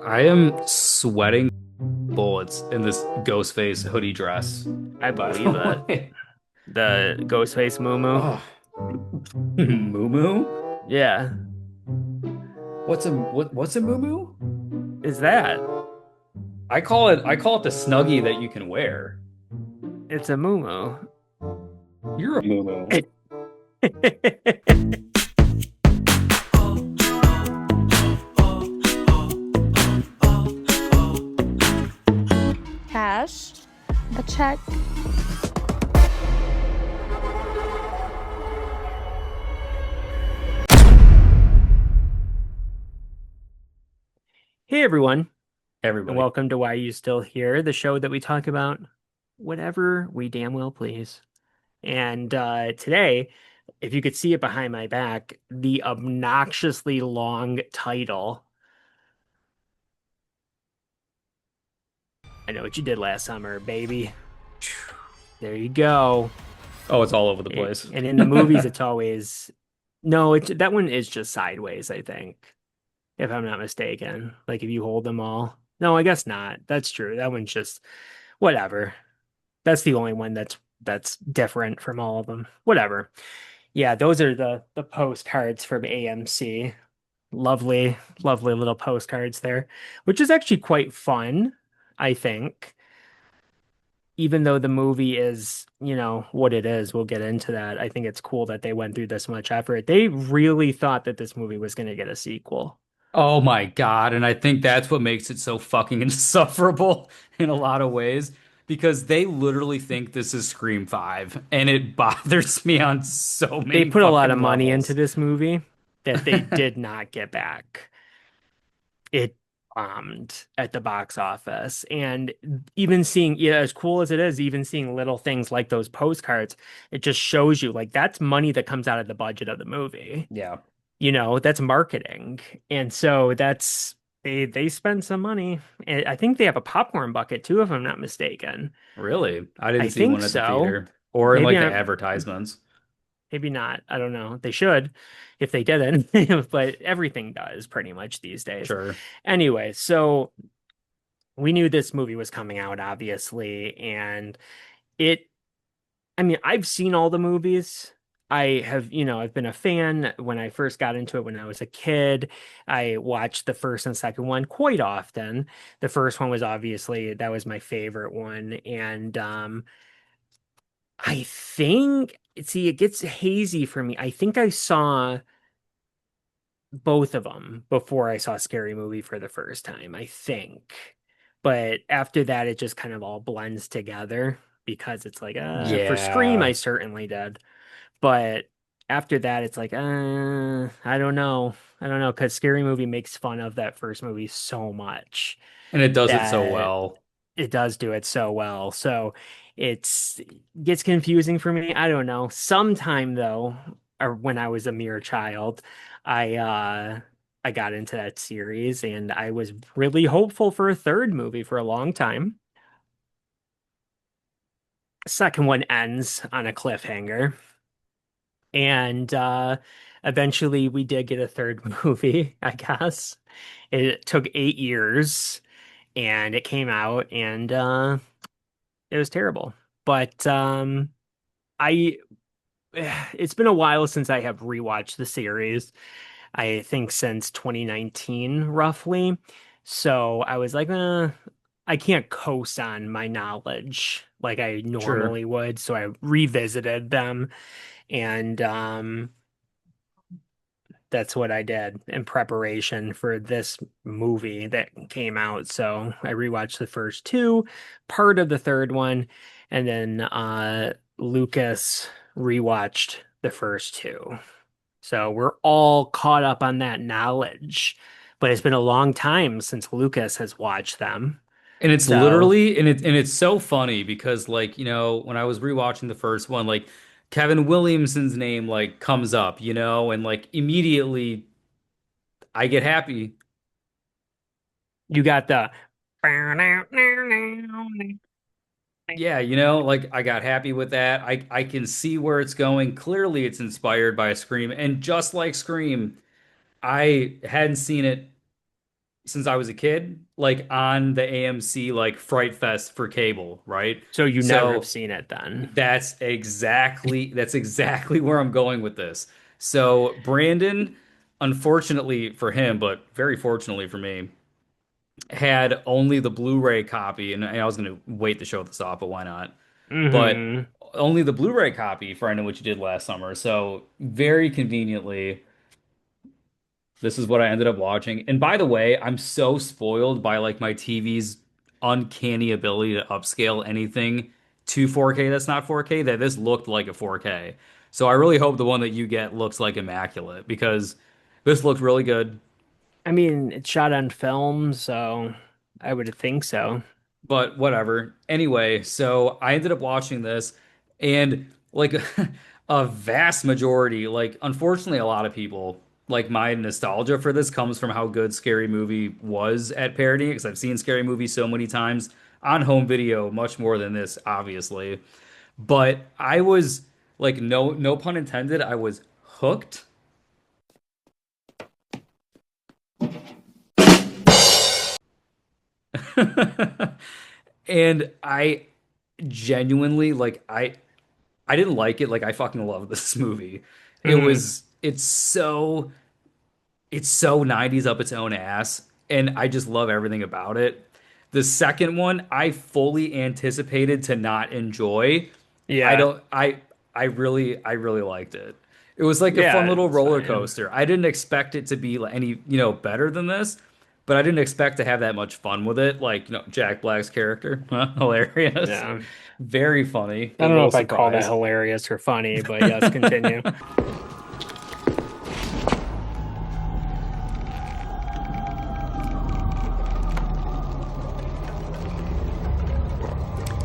I am sweating bullets in this Ghostface hoodie dress, I by believe the it. way. The Ghostface Moo. Oh, moo moo? Yeah. What's a moo moo? Is that? I call it the snuggie that you can wear. It's a Moo. You're a moo moo. Cash, a check. Hey everyone, and Everybody. welcome to Why You Still Here, the show that we talk about whatever we damn well please. And today, if you could see it behind my back, the obnoxiously long title. I know what you did last summer, baby. There you go. Oh, it's all over the place. And in the movies, it's always no. That one is just sideways, I think, if I'm not mistaken. Like if you hold them all. No, I guess not. That's true. That one's just whatever. That's the only one that's different from all of them. Whatever. Yeah, those are the postcards from AMC. Lovely, lovely little postcards there, which is actually quite fun, I think. Even though the movie is, what it is, we'll get into that. I think it's cool that they went through this much effort. They really thought that this movie was going to get a sequel. Oh my God. And I think that's what makes it so fucking insufferable in a lot of ways because they literally think this is Scream 5 and it bothers me on so They many put a lot of fucking money into levels. this movie that they did not get back. It bombed at the box office. And even seeing, yeah, as cool as it is, even seeing little things like those postcards, it just shows you like that's money that comes out of the budget of the movie. Yeah, That's marketing. And so they spend some money. And I think they have a popcorn bucket too, if I'm not mistaken. really. I didn't I see think one at the so. theater or in Maybe like the I'm advertisements. maybe not. I don't know. They should if they didn't, but everything does pretty much these days. Sure. Anyway, so we knew this movie was coming out, obviously, and it, I mean, I've seen all the movies. I have, I've been a fan when I first got into it when I was a kid. I watched the first and second one quite often. The first one was obviously that was my favorite one. And I think, see, it gets hazy for me. I think I saw both of them before I saw Scary Movie for the first time, I think. But after that, it just kind of all blends together because it's like, for Scream, I Yeah. certainly did. But after that, it's like, I don't know. I don't know, because Scary Movie makes fun of that first movie so much And it does it so that well. it does do it so well. So it's gets confusing for me. I don't know. Sometime though, or when I was a mere child, I got into that series and I was really hopeful for a third movie for a long time. Second one ends on a cliffhanger. And eventually we did get a third movie, I guess. It took 8 years and it came out and it was terrible. But I it's been a while since I have rewatched the series. I think since 2019, roughly. So I was like, I can't coast on my knowledge like I Sure. normally would. So I revisited them and that's what I did in preparation for this movie that came out. So I rewatched the first two, part of the third one, and then Lucas rewatched the first two. So we're all caught up on that knowledge. But it's been a long time since Lucas has watched them. And it's So literally and it's so funny because like, when I was rewatching the first one, like Kevin Williamson's name like comes up, and like immediately I get happy. you got the Yeah, like I got happy with that. I can see where it's going. Clearly it's inspired by Scream and just like Scream, I hadn't seen it since I was a kid, like on the AMC like Fright Fest for cable, right? So you never have So seen it then. that's exactly where I'm going with this. So Brandon, unfortunately for him, but very fortunately for me, had only the Blu-ray copy, and I was gonna wait to show this off, but why not? But Hmm. only the Blu-ray copy for I Know What You Did Last Summer. So very conveniently, this is what I ended up watching. And by the way, I'm so spoiled by like my TV's uncanny ability to upscale anything to 4K that's not 4K that this looked like a 4K. So I really hope the one that you get looks like immaculate because this looked really good. I mean, it's shot on film, so I would think so. But whatever. Anyway, so I ended up watching this and like a vast majority, like unfortunately a lot of people, like my nostalgia for this comes from how good Scary Movie was at parodying because I've seen Scary Movie so many times on home video, much more than this, obviously. But I was like no pun intended, I was hooked. And I genuinely like I didn't like it. Like I fucking love this movie. Hmm. It's so 90s up its own ass, and I just love everything about it. The second one, I fully anticipated to not enjoy. I Yeah. don't I really liked it. It was like a fun Yeah, little it's roller fine. coaster. I didn't expect it to be like any, better than this, but I didn't expect to have that much fun with it. Like, Jack Black's character, hilarious. Yeah. Very funny. I Good don't know little if I'd call that surprise. hilarious or funny, but yes, continue.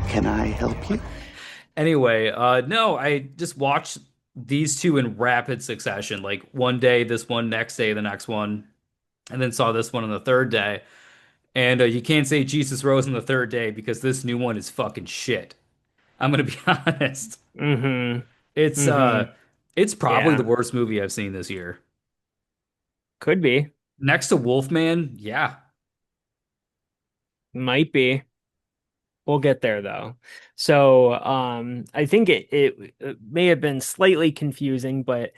Can I help you? Anyway, no, I just watched these two in rapid succession. Like one day, this one, next day, the next one, and then saw this one on the third day. And you can't say Jesus rose on the third day because this new one is fucking shit. I'm gonna be honest. Hmm. It's Hmm. uh, it's probably the Yeah, worst movie I've seen this year. could be. Next to Wolfman, yeah. Might be. We'll get there though. So, I think it may have been slightly confusing, but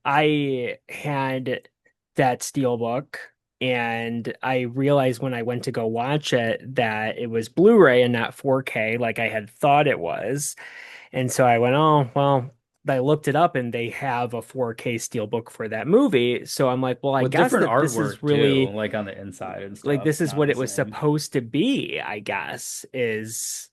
I had that steelbook and I realized when I went to go watch it that it was Blu-ray and not 4K like I had thought it was. And so I went, oh, well, I looked it up and they have a 4K steelbook for that movie. So I'm like, well, I With guess different that this is artwork too, really like on the inside and like stuff. this It's is not what the it was same. supposed to be, I guess, is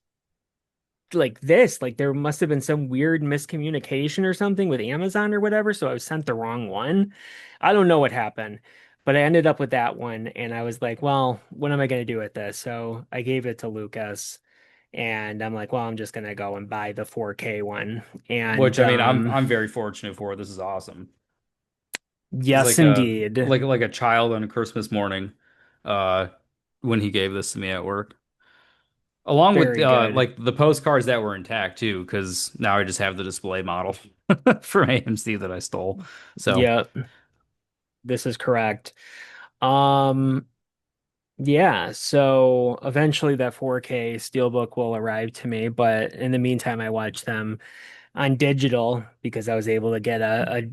like this. Like there must have been some weird miscommunication or something with Amazon or whatever. So I was sent the wrong one. I don't know what happened, but I ended up with that one. And I was like, well, what am I going to do with this? So I gave it to Lucas. And I'm like, well, I'm just gonna go and buy the 4K one. Which And I mean, I'm very fortunate for. This is awesome. It's yes, like a indeed. like a child on a Christmas morning, uh, when he gave this to me at work. Along with Very good. like the postcards that were intact too, because now I just have the display model for AMC that I stole. So Yep, this is correct. Um, yeah, so eventually that 4K Steelbook will arrive to me, but in the meantime, I watch them on digital because I was able to get a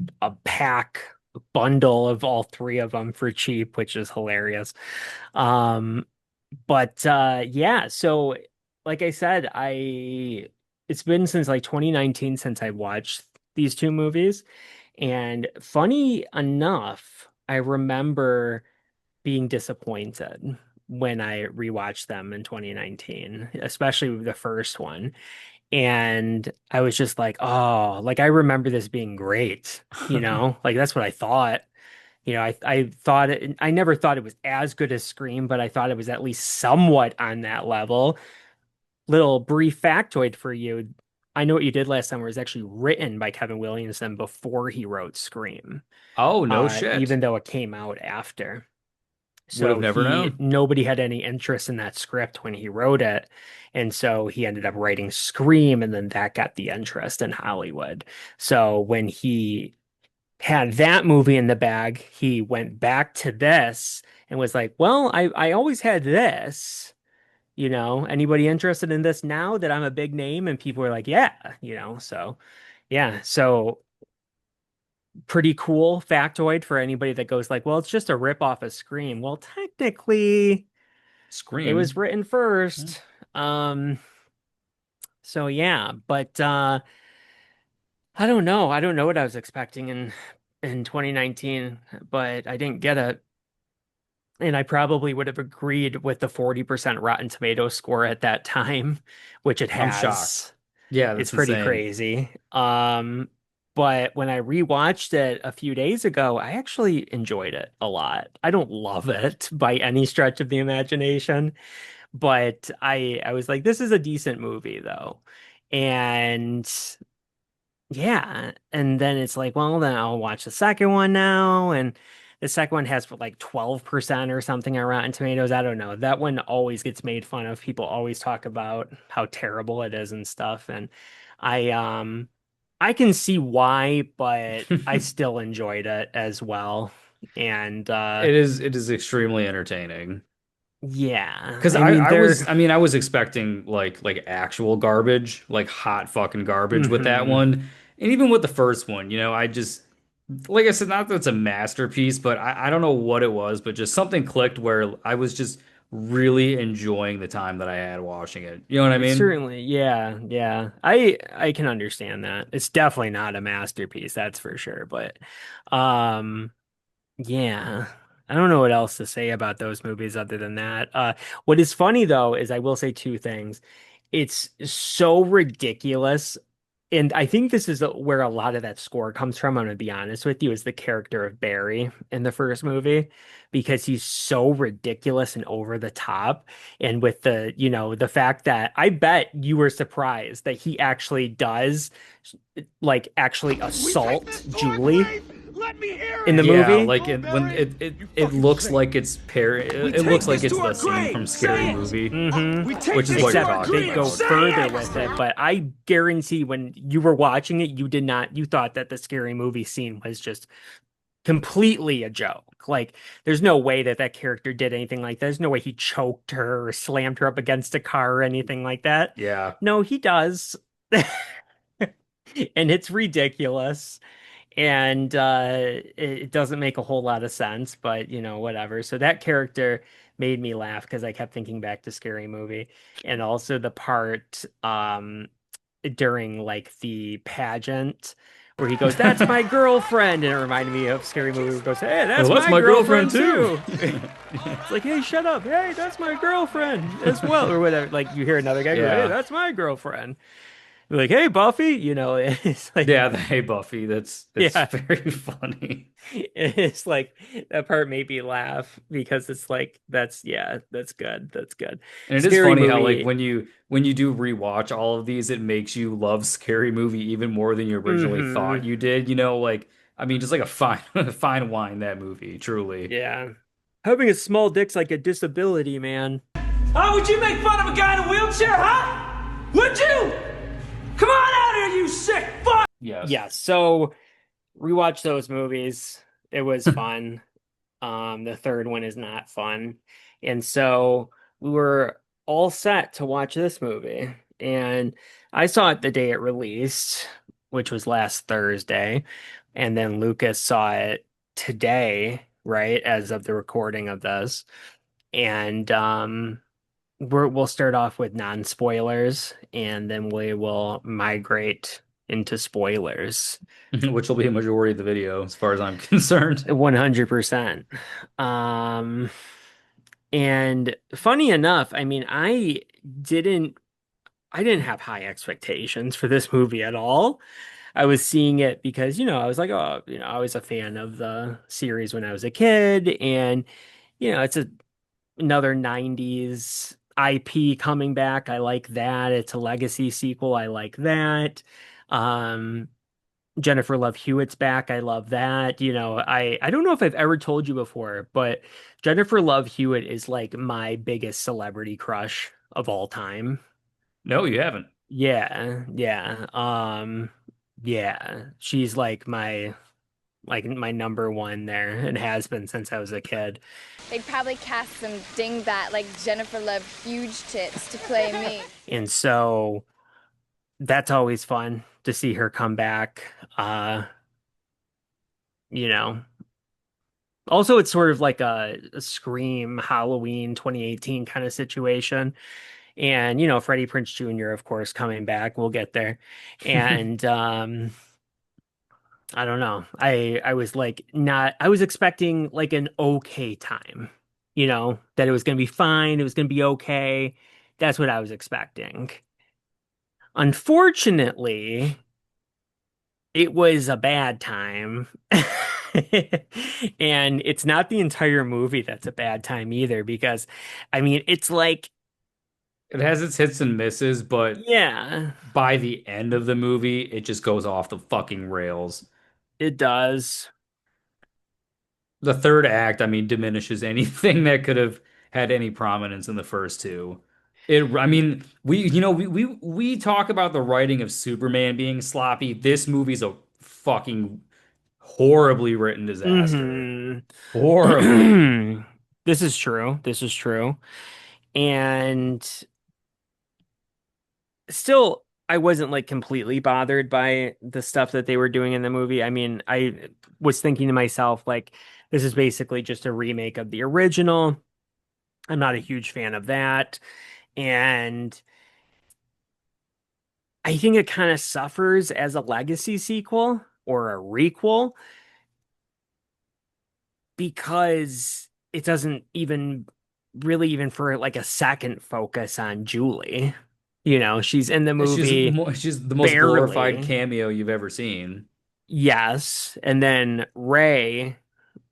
pack bundle of all three of them for cheap, which is hilarious. Um, but yeah, so like I said, I it's been since like 2019 since I watched these two movies. And funny enough, I remember being disappointed when I rewatched them in 2019, especially the first one. And I was just like, oh, like I remember this being great, like that's what I thought. I thought I never thought it was as good as Scream, but I thought it was at least somewhat on that level. Little brief factoid for you. I Know What You Did Last Summer was actually written by Kevin Williamson before he wrote Scream, oh no shit, even though it came out after. would have So never he known. nobody had any interest in that script when he wrote it. And so he ended up writing Scream, and then that got the interest in Hollywood. So when he had that movie in the bag. He went back to this and was like, "Well, I always had this. Anybody interested in this now that I'm a big name?" And people were like, "Yeah, so yeah, so pretty cool factoid for anybody that goes like, well, it's just a rip off of Scream. Well, technically, it was Scream. written first. Um, so yeah, but I don't know. I don't know what I was expecting in 2019, but I didn't get it. And I probably would have agreed with the 40% Rotten Tomatoes score at that time, which it I'm shocked. has. Yeah, It's that's pretty insane. crazy. But when I rewatched it a few days ago, I actually enjoyed it a lot. I don't love it by any stretch of the imagination, but I was like, this is a decent movie though. And yeah, and then it's like, well, then I'll watch the second one now, and the second one has like 12% or something on Rotten Tomatoes. I don't know. That one always gets made fun of. People always talk about how terrible it is and stuff, and I can see why, but I still enjoyed it as well. And It is extremely entertaining. yeah, Because I I, mean I was they're I mean I was expecting like actual garbage, like hot fucking garbage with that hmm one. And even with the first one, I just like I said, not that it's a masterpiece, but I don't know what it was, but just something clicked where I was just really enjoying the time that I had watching it. You know what I mean? certainly, yeah, yeah. I can understand that. It's definitely not a masterpiece, that's for sure, but um yeah. I don't know what else to say about those movies other than that. What is funny though is I will say two things. It's so ridiculous. And I think this is where a lot of that score comes from. I'm gonna be honest with you, is the character of Barry in the first movie because he's so ridiculous and over the top. And with the fact that I bet you were surprised that he actually does like actually We take assault this court, Julie Graves! Let me hear in the it! Yeah, movie. like Oh, when Barry! it You it fucking looks sick. like it's Perry. We It take looks like this it's to our the scene from grave! Scary Say it! Movie, hmm We take which is this what to you're our Except they talking grave! go about. further Say it! with it, but I guarantee when you were watching it, you thought that the scary movie scene was just completely a joke. Like, there's no way that that character did anything like that. There's no way he choked her or slammed her up against a car or anything like that. Yeah. No, he does. And it's ridiculous. And it doesn't make a whole lot of sense, but whatever. So that character made me laugh because I kept thinking back to Scary Movie, and also the part during like the pageant where he goes, "That's my girlfriend," and it reminded me of Scary Movie where he goes, "Hey, Oh, that's that's my my girlfriend girlfriend too. too." It's like, "Hey, shut up! Hey, that's my girlfriend as well," or whatever. Like you hear another guy go, "Hey, Yeah. that's my girlfriend." You're like, "Hey, Buffy," it's like, Yeah, the Hey Buffy, that's yeah. very funny. It's like that part made me laugh because it's like yeah, that's good. That's good. And it is Scary funny how like movie. when you do rewatch all of these, it makes you love Scary Movie even more than you originally thought hmm you did. Like I mean, just like a fine fine wine that movie, truly. Yeah. Having a small dick's like a disability, man. Oh, would you make fun of a guy in a wheelchair, huh? Would you? Come on out here, you sick fuck! Yes. Yeah, so rewatch those movies. It was fun. The third one is not fun. And so we were all set to watch this movie. And I saw it the day it released, which was last Thursday. And then Lucas saw it today, right, as of the recording of this. And we'll start off with non-spoilers, and then we will migrate into spoilers. Which will be a majority of the video as far as I'm concerned. 100%. Um, and funny enough, I mean, didn't I didn't have high expectations for this movie at all. I was seeing it because, I was like, oh, I was a fan of the series when I was a kid, and it's another 90s IP coming back. I like that. It's a legacy sequel. I like that. Um, Jennifer Love Hewitt's back. I love that. I don't know if I've ever told you before, but Jennifer Love Hewitt is like my biggest celebrity crush of all time. No, you haven't. Yeah, yeah. Yeah. She's like my like my number one there and has been since I was a kid. They'd probably cast some dingbat like Jennifer Love Huge Tits to play me. And so that's always fun to see her come back. You know, also it's sort of like a Scream Halloween 2018 kind of situation. And, Freddie Prinze Jr., of course, coming back. We'll get there. And I don't know. I was like not I was expecting like an okay time, that it was gonna be fine, it was gonna be okay. That's what I was expecting. Unfortunately, it was a bad time. And it's not the entire movie that's a bad time either, because I mean, it's like, It has its hits and misses, but yeah, by the end of the movie, it just goes off the fucking rails. it does. The third act, I mean, diminishes anything that could have had any prominence in the first two. I mean, we talk about the writing of Superman being sloppy. This movie's a fucking horribly written disaster. Hmm. Horribly. This is true. This is true. And still, I wasn't like completely bothered by the stuff that they were doing in the movie. I mean, I was thinking to myself, like, this is basically just a remake of the original. I'm not a huge fan of that. And I think it kind of suffers as a legacy sequel or a requel because it doesn't even really even for like a second focus on Julie. She's in the movie She's the most glorified barely. cameo you've ever seen. Yes. And then Ray,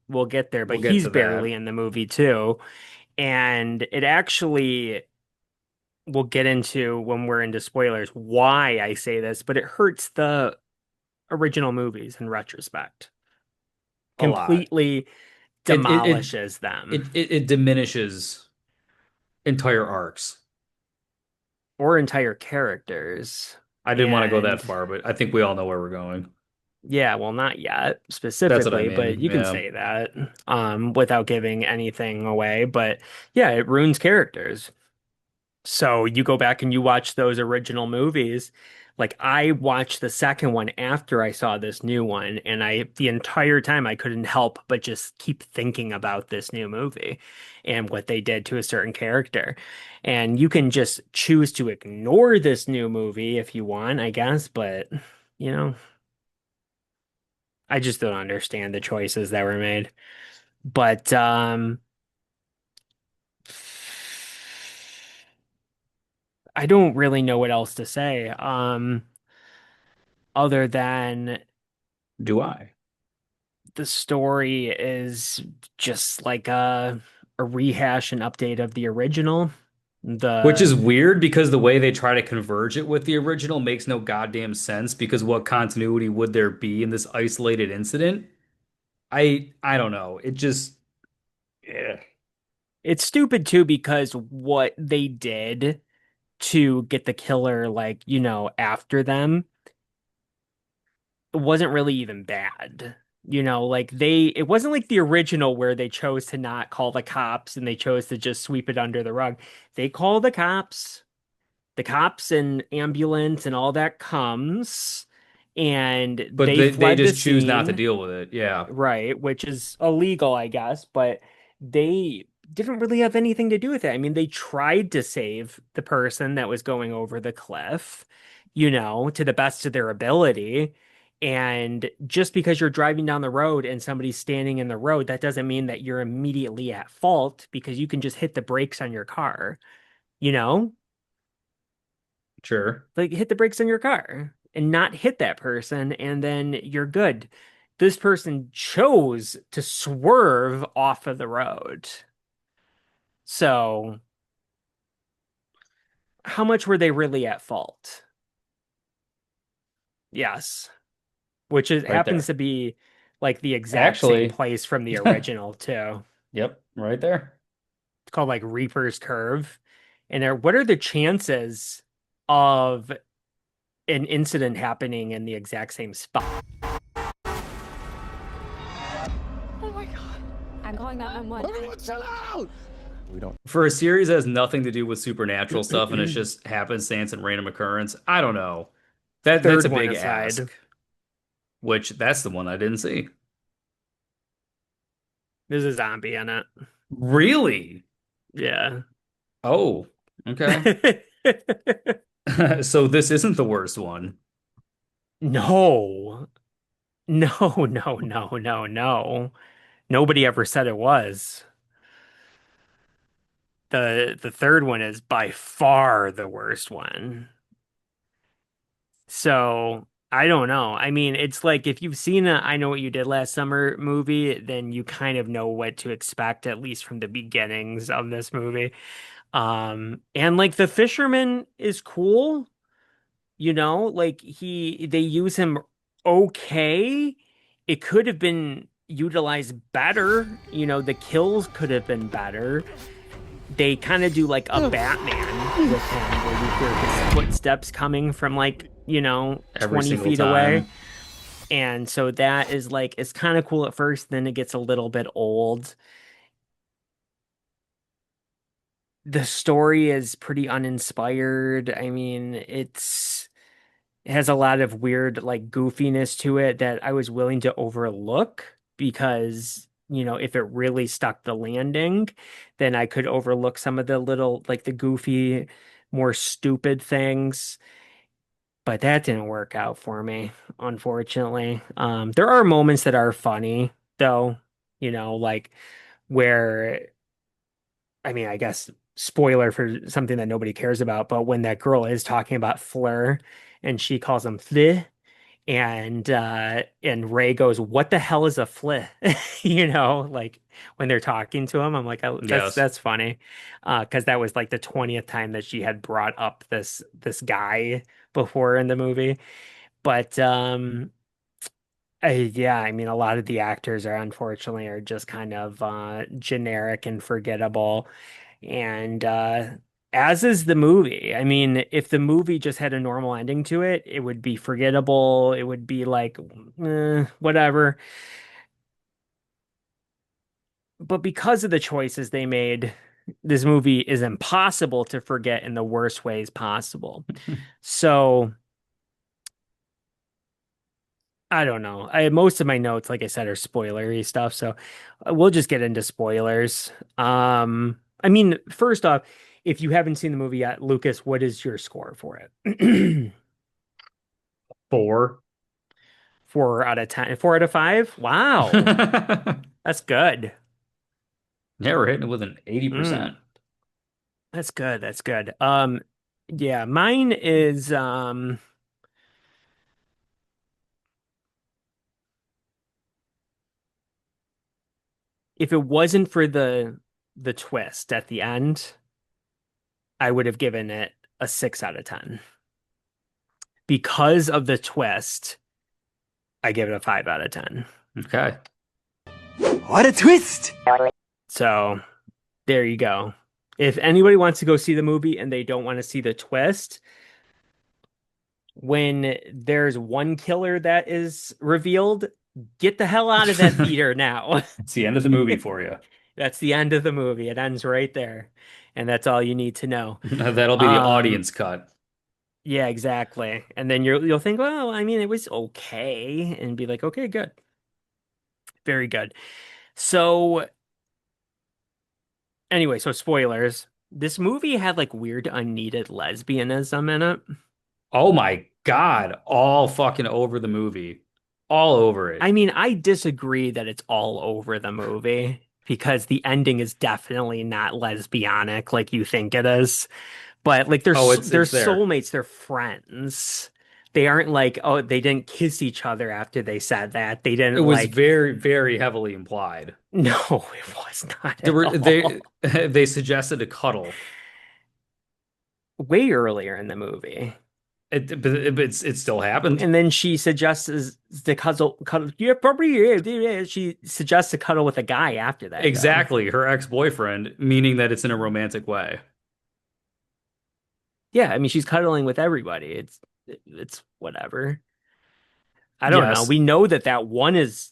we'll get there, but We'll get he's to barely that. in the movie too. And it actually, we'll get into when we're into spoilers why I say this, but it hurts the original movies in retrospect. A lot. Completely It it it demolishes them it diminishes entire arcs. or entire characters. I didn't want to go that And far, but I think we all know where we're going. yeah, well, not yet That's what I specifically, but mean. you can Yeah. say that without giving anything away. But yeah, it ruins characters. So you go back and you watch those original movies. Like I watched the second one after I saw this new one, and the entire time I couldn't help but just keep thinking about this new movie and what they did to a certain character. And you can just choose to ignore this new movie if you want, I guess, but you know, I just don't understand the choices that were made. But I don't really know what else to say. Other than Do I? the story is just like a rehash and update of the original. Which The is weird because the way they try to converge it with the original makes no goddamn sense because what continuity would there be in this isolated incident? I don't know. It just yeah. it's stupid too because what they did to get the killer like, after them, it wasn't really even bad. Like it wasn't like the original where they chose to not call the cops and they chose to just sweep it under the rug. They call the cops and ambulance and all that comes, and But they they fled the just choose not to scene, deal with it. Yeah. right, which is illegal, I guess, but they didn't really have anything to do with it. I mean, they tried to save the person that was going over the cliff, to the best of their ability. And just because you're driving down the road and somebody's standing in the road, that doesn't mean that you're immediately at fault because you can just hit the brakes on your car, you know? Sure. Like hit the brakes on your car and not hit that person, and then you're good. This person chose to swerve off of the road. So, how much were they really at fault? Yes, which Right happens there. to be like the exact same Actually, place from the original, too. yep, right there. It's called like Reaper's Curve. And what are the chances of an incident happening in the exact same spot? For a series that has nothing to do with supernatural stuff and it's just happenstance and random occurrence, I don't know. That's Third a one big aside, ask, which that's the one I didn't see. there's a zombie in it. Really? Yeah. Oh, okay. So this isn't the worst one. No. No, no, no, no, no. Nobody ever said it was. The third one is by far the worst one. So I don't know. I mean, it's like if you've seen a I Know What You Did Last Summer movie, then you kind of know what to expect, at least from the beginnings of this movie. And like the fisherman is cool, like they use him okay. It could have been utilized better. The kills could have been better. They kind of do like a Batman with him where you hear his footsteps coming from like, Every 20 single feet away. time. And so that is like, it's kind of cool at first, then it gets a little bit old. The story is pretty uninspired. I mean, it has a lot of weird like goofiness to it that I was willing to overlook because, if it really stuck the landing, then I could overlook some of the little like the goofy, more stupid things. But that didn't work out for me, unfortunately. There are moments that are funny though, like where I mean, I guess spoiler for something that nobody cares about, but when that girl is talking about Fleur and she calls him Fleur, and Ray goes, "What the hell is a flip?" Like when they're talking to him, I'm like, oh, that's Yes. that's funny, because that was like the 20th time that she had brought up this guy before in the movie. But yeah, I mean, a lot of the actors are unfortunately are just kind of generic and forgettable, and as is the movie. I mean, if the movie just had a normal ending to it, it would be forgettable. It would be like, whatever. But because of the choices they made, this movie is impossible to forget in the worst ways possible. So I don't know. Most of my notes, like I said, are spoilery stuff. So we'll just get into spoilers. I mean, first off, if you haven't seen the movie yet, Lucas, what is your score for it? 4. 4 out of 10, 4 out of 5. Wow, Yeah, that's good. we're hitting it with an Mm, 80%. that's good. That's good. Yeah, mine is if it wasn't for the twist at the end, I would have given it a 6 out of 10. Because of the twist, I give it a 5 out of 10. Okay. What a twist! So there you go. If anybody wants to go see the movie and they don't want to see the twist, when there's one killer that is revealed, get the hell out of that theater now. It's the end of the movie for you. That's the end of the movie. It ends right there. And that's all you need to know. That'll be the Um, audience cut. yeah, exactly. And then you'll think, well, I mean, it was okay, and be like, okay, good. Very good. So anyway, so spoilers. This movie had like weird unneeded lesbianism in it. Oh my God. All fucking over the movie. All over it. I mean, I disagree that it's all over the movie because the ending is definitely not lesbianic like you think it is. But like Oh, they're it's there. soulmates, they're friends. They aren't like, oh, they didn't kiss each other after they said that. They It didn't was like, very, very heavily implied. no, it was not There at were all. they suggested a cuddle. Way earlier in the movie. It still happened. And then she suggests to cuddle. Yeah, probably. Yeah. She suggests to cuddle with a guy after that, though. Exactly, her ex-boyfriend, meaning that it's in a romantic way. Yeah, I mean, she's cuddling with everybody. It's whatever. I don't know. Yes. We know that that one is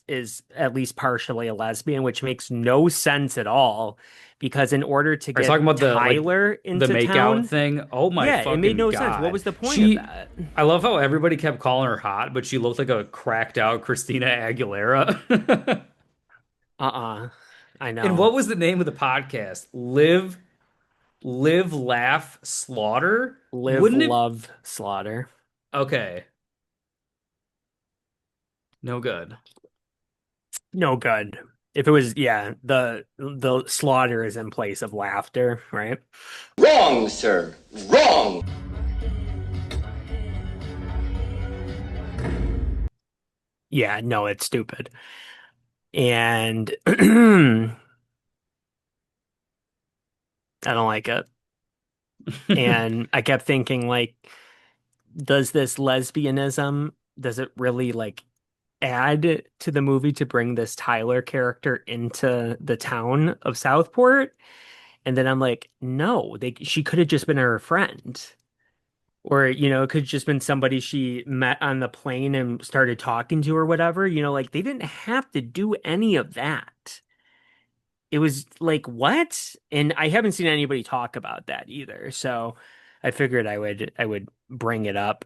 at least partially a lesbian, which makes no sense at all because in order to Are you get talking about Tyler the into makeout town, thing? Oh my yeah, it made fucking no sense. What God. was the point of She that? I love how everybody kept calling her hot, but she looked like a cracked out Christina Aguilera. Uh-uh. I And know. what was the name of the podcast? Live, Laugh, Slaughter? Live, Wouldn't it? love, slaughter. Okay. No good. No good. If it was, yeah, the slaughter is in place of laughter, right? Wrong, sir. Wrong. Yeah, no, it's stupid. And I don't like it. And I kept thinking, like, does this lesbianism, does it really like add to the movie to bring this Tyler character into the town of Southport? And then I'm like, no, she could have just been her friend. Or, it could have just been somebody she met on the plane and started talking to or whatever. Like they didn't have to do any of that. It was like, what? And I haven't seen anybody talk about that either. So I figured I would bring it up.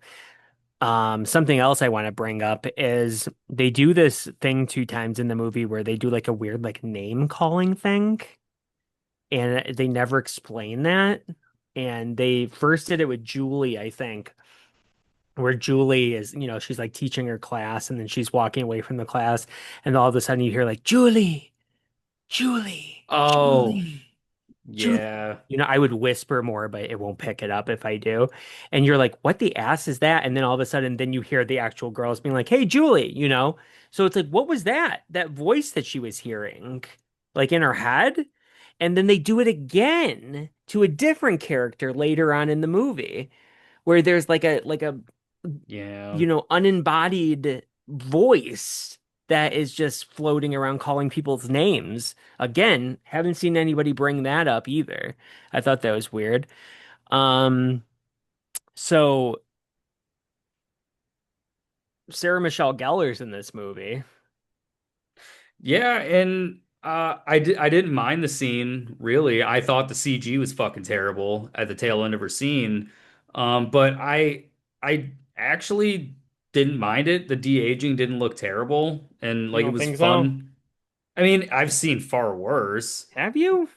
Something else I want to bring up is they do this thing two times in the movie where they do like a weird like name calling thing, and they never explain that. And they first did it with Julie, I think, where Julie is, she's like teaching her class, and then she's walking away from the class, and all of a sudden you hear like Julie, Julie, Oh, Julie. Julie. yeah. I would whisper more, but it won't pick it up if I do. And you're like, what the ass is that? And then all of a sudden, then you hear the actual girls being like, hey, Julie. So it's like, what was that? That voice that she was hearing, like in her head? And then they do it again to a different character later on in the movie, where there's like a Yeah. unembodied voice that is just floating around calling people's names. Again, haven't seen anybody bring that up either. I thought that was weird. Um, so Sarah Michelle Gellar's in this movie. Yeah, and I didn't mind the scene really. I thought the CG was fucking terrible at the tail end of her scene. But I actually didn't mind it. The de-aging didn't look terrible and You like it don't was think so? fun. I mean, I've seen far worse. Have you?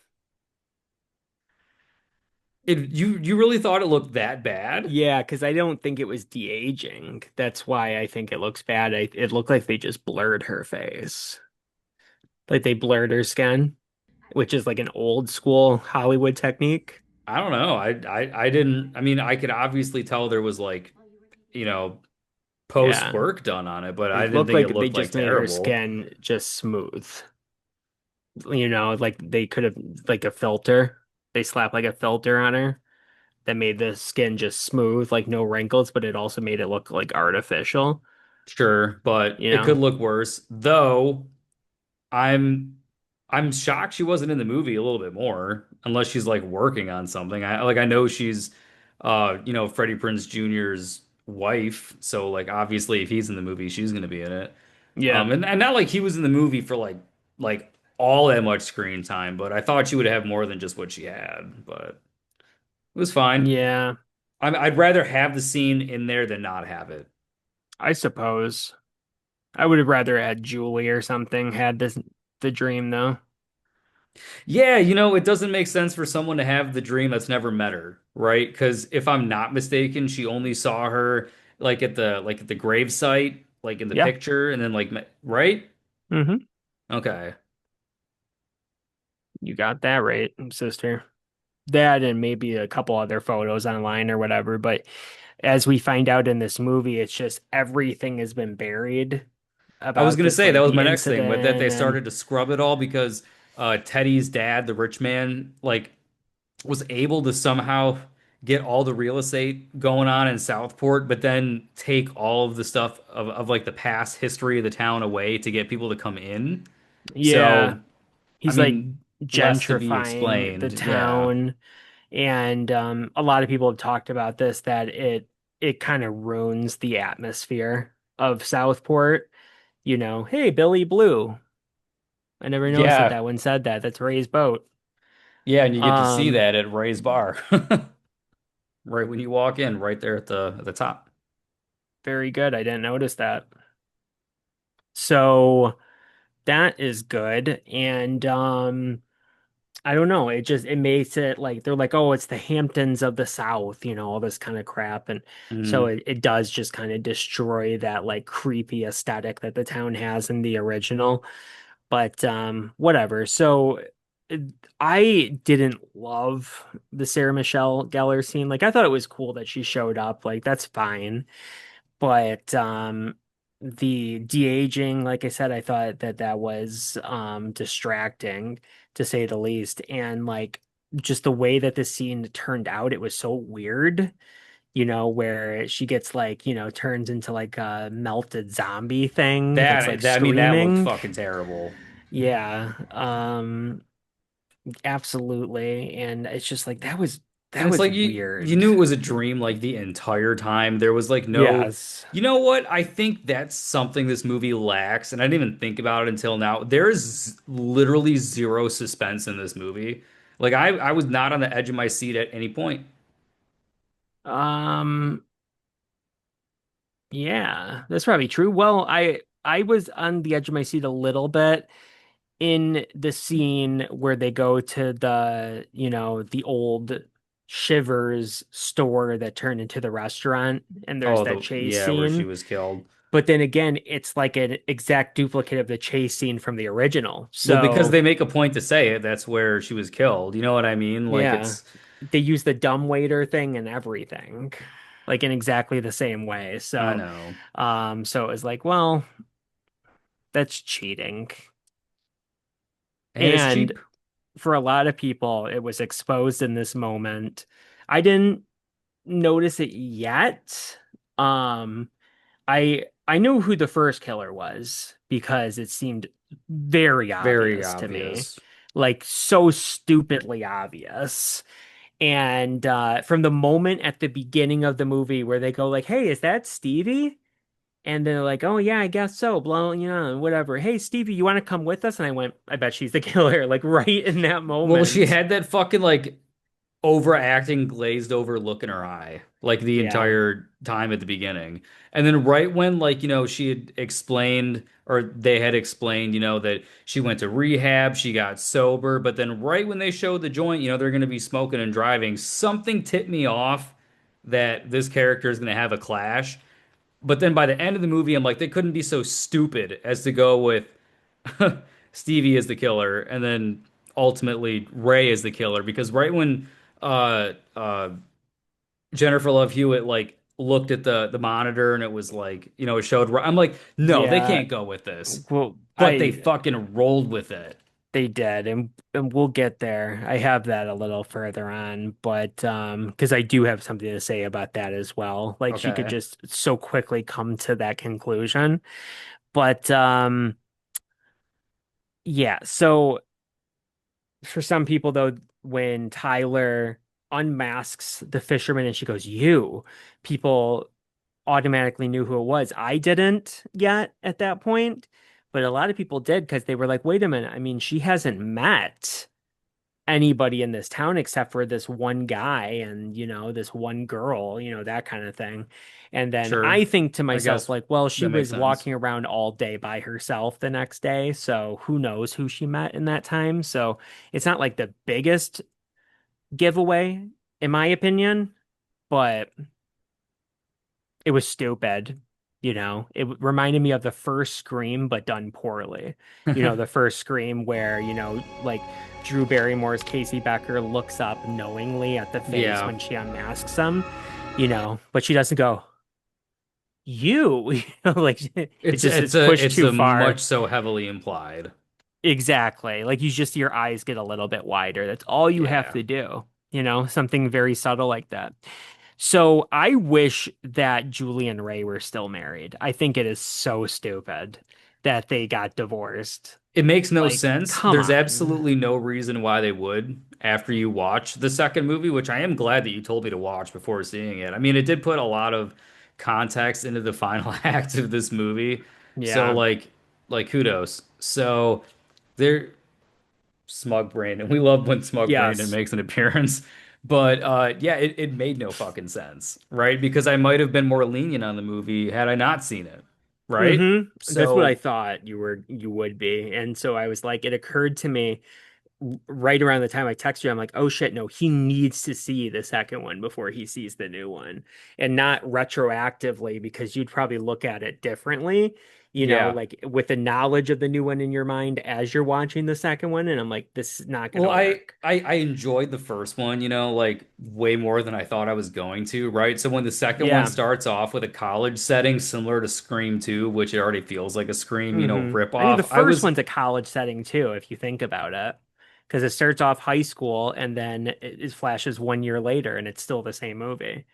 You really thought it looked that bad? Yeah, because I don't think it was de-aging. That's why I think it looks bad. It looked like they just blurred her face. Like they blurred her skin, which is like an old school Hollywood technique. I don't know. I didn't. I mean, I could obviously tell there was like, you know, post Yeah. work done on it, but I It didn't looked think it like they looked like just made her terrible. skin just smooth. Like they could have like a filter. They slapped like a filter on her that made the skin just smooth, like no wrinkles, but it also made it look like artificial, Sure, but you it could know? look worse. Though I'm I'm shocked she wasn't in the movie a little bit more, unless she's like working on something. I know she's Freddie Prinze Jr.'s wife, so like obviously if he's in the movie, she's gonna be in it. Yeah. And not like he was in the movie for like all that much screen time, but I thought she would have more than just what she had, but it was fine. Yeah, I'd rather have the scene in there than not have it. I suppose. I would have rather had Julie or something had the dream though. Yeah, it doesn't make sense for someone to have the dream that's never met her, right? Because if I'm not mistaken, she only saw her like at the grave site, like in the Yeah. picture, and then right? Hmm. Okay, You got that right, sister. That and maybe a couple other photos online or whatever, but as we find out in this movie, it's just everything has been buried I was about gonna this, say that like was the my next thing with that they incident. And started to scrub it all because Teddy's dad, the rich man, like was able to somehow get all the real estate going on in Southport, but then take all of the stuff of like the past history of the town away to get people to come in. yeah, So, I he's like mean, less to be gentrifying the explained. Yeah. town. And a lot of people have talked about this, that it kind of ruins the atmosphere. of Southport, hey, Billy Blue. I never noticed that Yeah. that one said that. That's Ray's boat. Yeah, and you get to see Um, that at Ray's bar. Right when you walk in, right there at the top. Very good. I didn't notice that. So that is good. And I don't know. It makes it like they're like, oh, it's the Hamptons of the South, all this kind of crap. And so Mhm. it does just kind of destroy that like creepy aesthetic that the town has in the original. But whatever. So it- I didn't love the Sarah Michelle Gellar scene. Like I thought it was cool that she showed up. Like that's fine. But the de-aging, like I said, I thought that that was distracting to say the least. And like just the way that the scene turned out, it was so weird, where she gets like, turns into like a melted zombie thing that's like I mean that looked screaming. fucking terrible. Yeah, absolutely. And it's just like And that it's was like you weird. knew it was a dream like the entire time. There was like no, Yes. you know what? I think that's something this movie lacks, and I didn't even think about it until now. There's literally zero suspense in this movie. Like I was not on the edge of my seat at any point. Um, yeah, that's probably true. Well, I was on the edge of my seat a little bit in the scene where they go to the old Shivers store that turned into the restaurant, and there's Oh, that the chase yeah, where she scene. was killed. But then again, it's like an exact duplicate of the chase scene from the original. Well, because So, they make a point to say it, that's where she was killed. You know what I mean? Like yeah, it's they use the dumbwaiter thing and everything, like in exactly the same way. I So, know. so it was like, well, that's cheating. Hey, it's And cheap. for a lot of people, it was exposed in this moment. I didn't notice it yet. Um, I knew who the first killer was because it seemed very Very obvious to me, obvious. like so stupidly obvious. And from the moment at the beginning of the movie where they go like, "Hey, is that Stevie?" And they're like, "Oh yeah, I guess so." Blah, whatever. Hey, Stevie, you want to come with us? And I went, "I bet she's the killer." Like right in that Well, she moment. had that fucking like overacting glazed over look in her eye like the Yeah, entire time at the beginning. And then right when like, she had explained or they had explained, that she went to rehab, she got sober, but then right when they showed the joint, they're going to be smoking and driving, something tipped me off that this character is going to have a clash. But then by the end of the movie, I'm like, they couldn't be so stupid as to go with Stevie as the killer, and then ultimately Ray as the killer. Because right when uh, uh, Jennifer Love Hewitt like looked at the monitor and it was like, it showed. I'm like, no, they yeah. can't go with this, Well, but they I fucking rolled with it. they did, and we'll get there. I have that a little further on, but because I do have something to say about that as well. Like she could Okay. just so quickly come to that conclusion. But yeah, so for some people though, when Tyler unmasks the fisherman and she goes, "You," people automatically knew who it was. I didn't yet at that point, but a lot of people did because they were like, "Wait a minute. I mean, she hasn't met anybody in this town except for this one guy and this one girl, that kind of thing." And then Sure. I think to I myself guess like, well, she that makes was sense. walking around all day by herself the next day, so who knows who she met in that time. So it's not like the biggest giveaway in my opinion, but it was stupid. It reminded me of the first Scream, but done poorly. The first Scream where, like Drew Barrymore's Casey Becker looks up knowingly at the face Yeah. when she unmasks him, but she doesn't go, you, like it It's just it's is a pushed it's too a much far. so heavily implied. Exactly. Like you just your eyes get a little bit wider. That's all you have Yeah. to do. Something very subtle like that. So I wish that Julie and Ray were still married. I think it is so stupid that they got divorced. It makes no Like, sense. come There's on. absolutely no reason why they would after you watch the second movie, which I am glad that you told me to watch before seeing it. I mean, it did put a lot of context into the final act of this movie. So Yeah. kudos. So there, Smug Brandon. We love when Smug Brandon Yes. makes an appearance. But yeah, it made no fucking sense, right? Because I might have been more lenient on the movie had I not seen it, right? That's what I So thought you would be. And so I was like, it occurred to me right around the time I texted you, I'm like, oh shit, no, he needs to see the second one before he sees the new one. And not retroactively, because you'd probably look at it differently, yeah. like with the knowledge of the new one in your mind as you're watching the second one. And I'm like, this is not Well, gonna work. I enjoyed the first one, like way more than I thought I was going to, right? So when the second one Yeah. starts off with a college setting similar to Scream 2, which it already feels like a Scream, rip I mean, the off, I first was one's a college setting too, if you think about it, because it starts off high school and then it flashes 1 year later and it's still the same movie.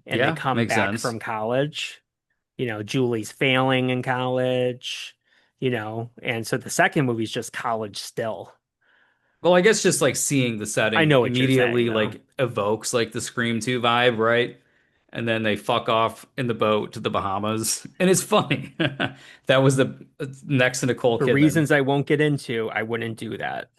And they yeah, come makes back sense. from college. Julie's failing in college, and so the second movie's just college still. Well, I guess just like seeing the I setting know what you're saying immediately though. like evokes like the Scream 2 vibe, right? And then they fuck off in the boat to the Bahamas. And it's funny. That was the next to Nicole For Kidman. reasons I won't get into, I wouldn't do that.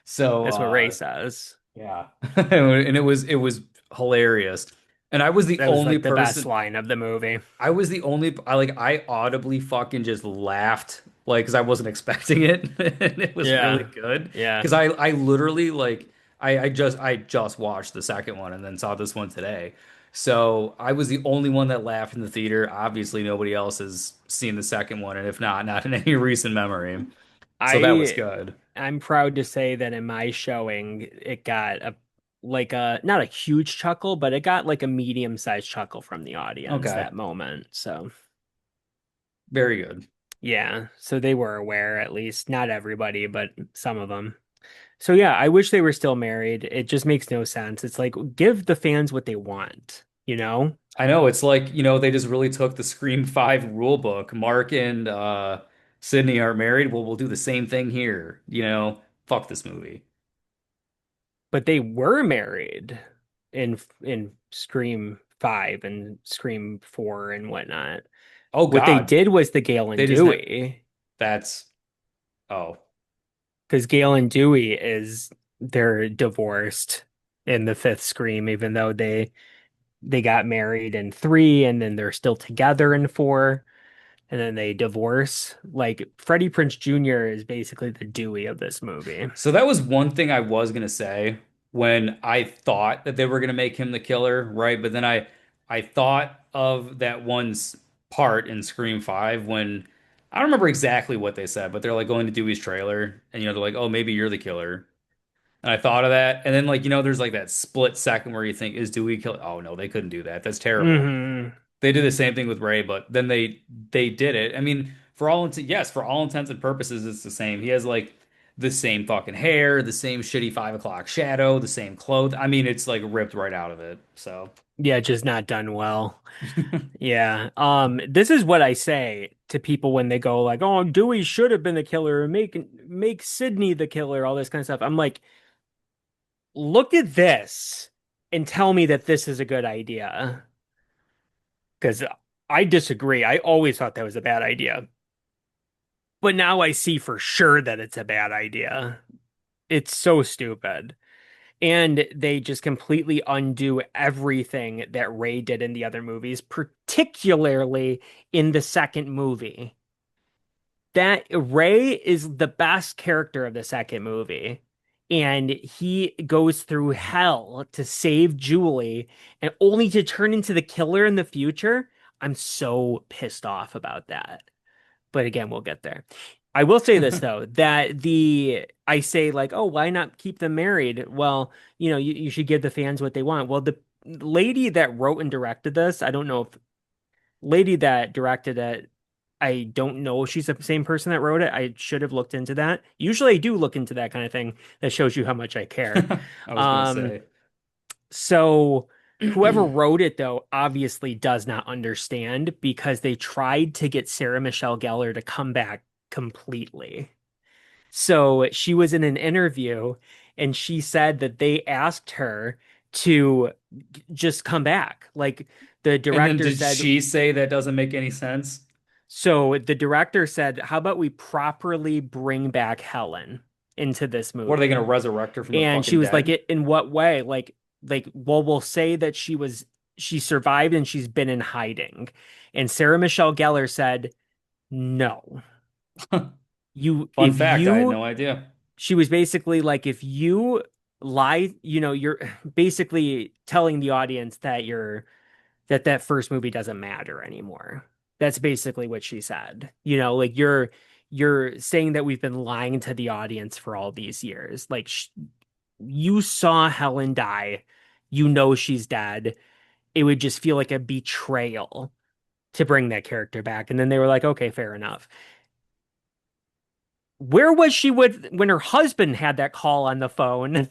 So That's what Ray says. yeah. And it was hilarious. And I was the That was only like the best person line of the movie. I audibly fucking just laughed like because I wasn't expecting it. And it was really Yeah. good. Yeah. Because I literally like I just watched the second one and then saw this one today. So I was the only one that laughed in the theater. Obviously nobody else has seen the second one, and if not, not in any recent memory. So that was I good. I'm proud to say that in my showing, it got a like a not a huge chuckle, but it got like a medium-sized chuckle from the audience Okay. that moment. So Very good. yeah, so they were aware, at least not everybody, but some of them. So yeah, I wish they were still married. It just makes no sense. It's like give the fans what they want, you know? I know it's like, they just really took the Scream 5 rule book. Mark and Sydney are married. Well, we'll do the same thing here. Fuck this movie. But they were married in Scream 5 and Scream 4 and whatnot. Oh What they God. did was the Gale and They just ne Dewey, that's oh. because Gale and Dewey is they're divorced in the fifth Scream, even though they got married in 3 and then they're still together in 4. And then they divorce. Like Freddie Prinze Jr. is basically the Dewey of this movie. So that was one thing I was gonna say when I thought that they were gonna make him the killer, right? But then I thought of that part in Scream 5 when I don't remember exactly what they said, but they're like going to Dewey's trailer and they're like, "Oh, maybe you're the killer." And I thought of that. And then there's like that split second where you think, is Dewey kill? Oh no, they couldn't do that. That's terrible. Hmm. They did the same thing with Ray, but then they did it. I mean, for all intents and purposes, it's the same. He has like the same fucking hair, the same shitty 5 o'clock shadow, the same clothes. I mean, it's like ripped right out of it. So Yeah, just not done well. Yeah. This is what I say to people when they go like, "Oh, Dewey should have been the killer, make Sydney the killer," all this kind of stuff. I'm like, look at this and tell me that this is a good idea. Because I disagree. I always thought that was a bad idea. But now I see for sure that it's a bad idea. It's so stupid. And they just completely undo everything that Ray did in the other movies, particularly in the second movie. That Ray is the best character of the second movie. And he goes through hell to save Julie and only to turn into the killer in the future. I'm so pissed off about that. But again, we'll get there. I will say this though, that I say like, oh, why not keep them married? Well, you should give the fans what they want. Well, the lady that wrote and directed this, I don't know if lady that directed it, I don't know if she's the same person that wrote it. I should have looked into that. Usually I do look into that kind of thing. That shows you how much I care. I was gonna Um, say. so whoever wrote it though obviously does not understand because they tried to get Sarah Michelle Gellar to come back completely. So she was in an interview and she said that they asked her to just come back. Like the And then director did said, she say that doesn't make any sense? so the director said, how about we properly bring back Helen into this What are they gonna movie? resurrect her from the And she fucking was like, dead? it in what way? Well, we'll say that she survived and she's been in hiding. And Sarah Michelle Gellar said, no. You Fun if fact, I had you no idea. She was basically like, if you lie, you're basically telling the audience that that first movie doesn't matter anymore. That's basically what she said. Like you're saying that we've been lying to the audience for all these years. Like you saw Helen die. You know she's dead. It would just feel like a betrayal to bring that character back. And then they were like, okay, fair enough. Where was she when her husband had that call on the phone?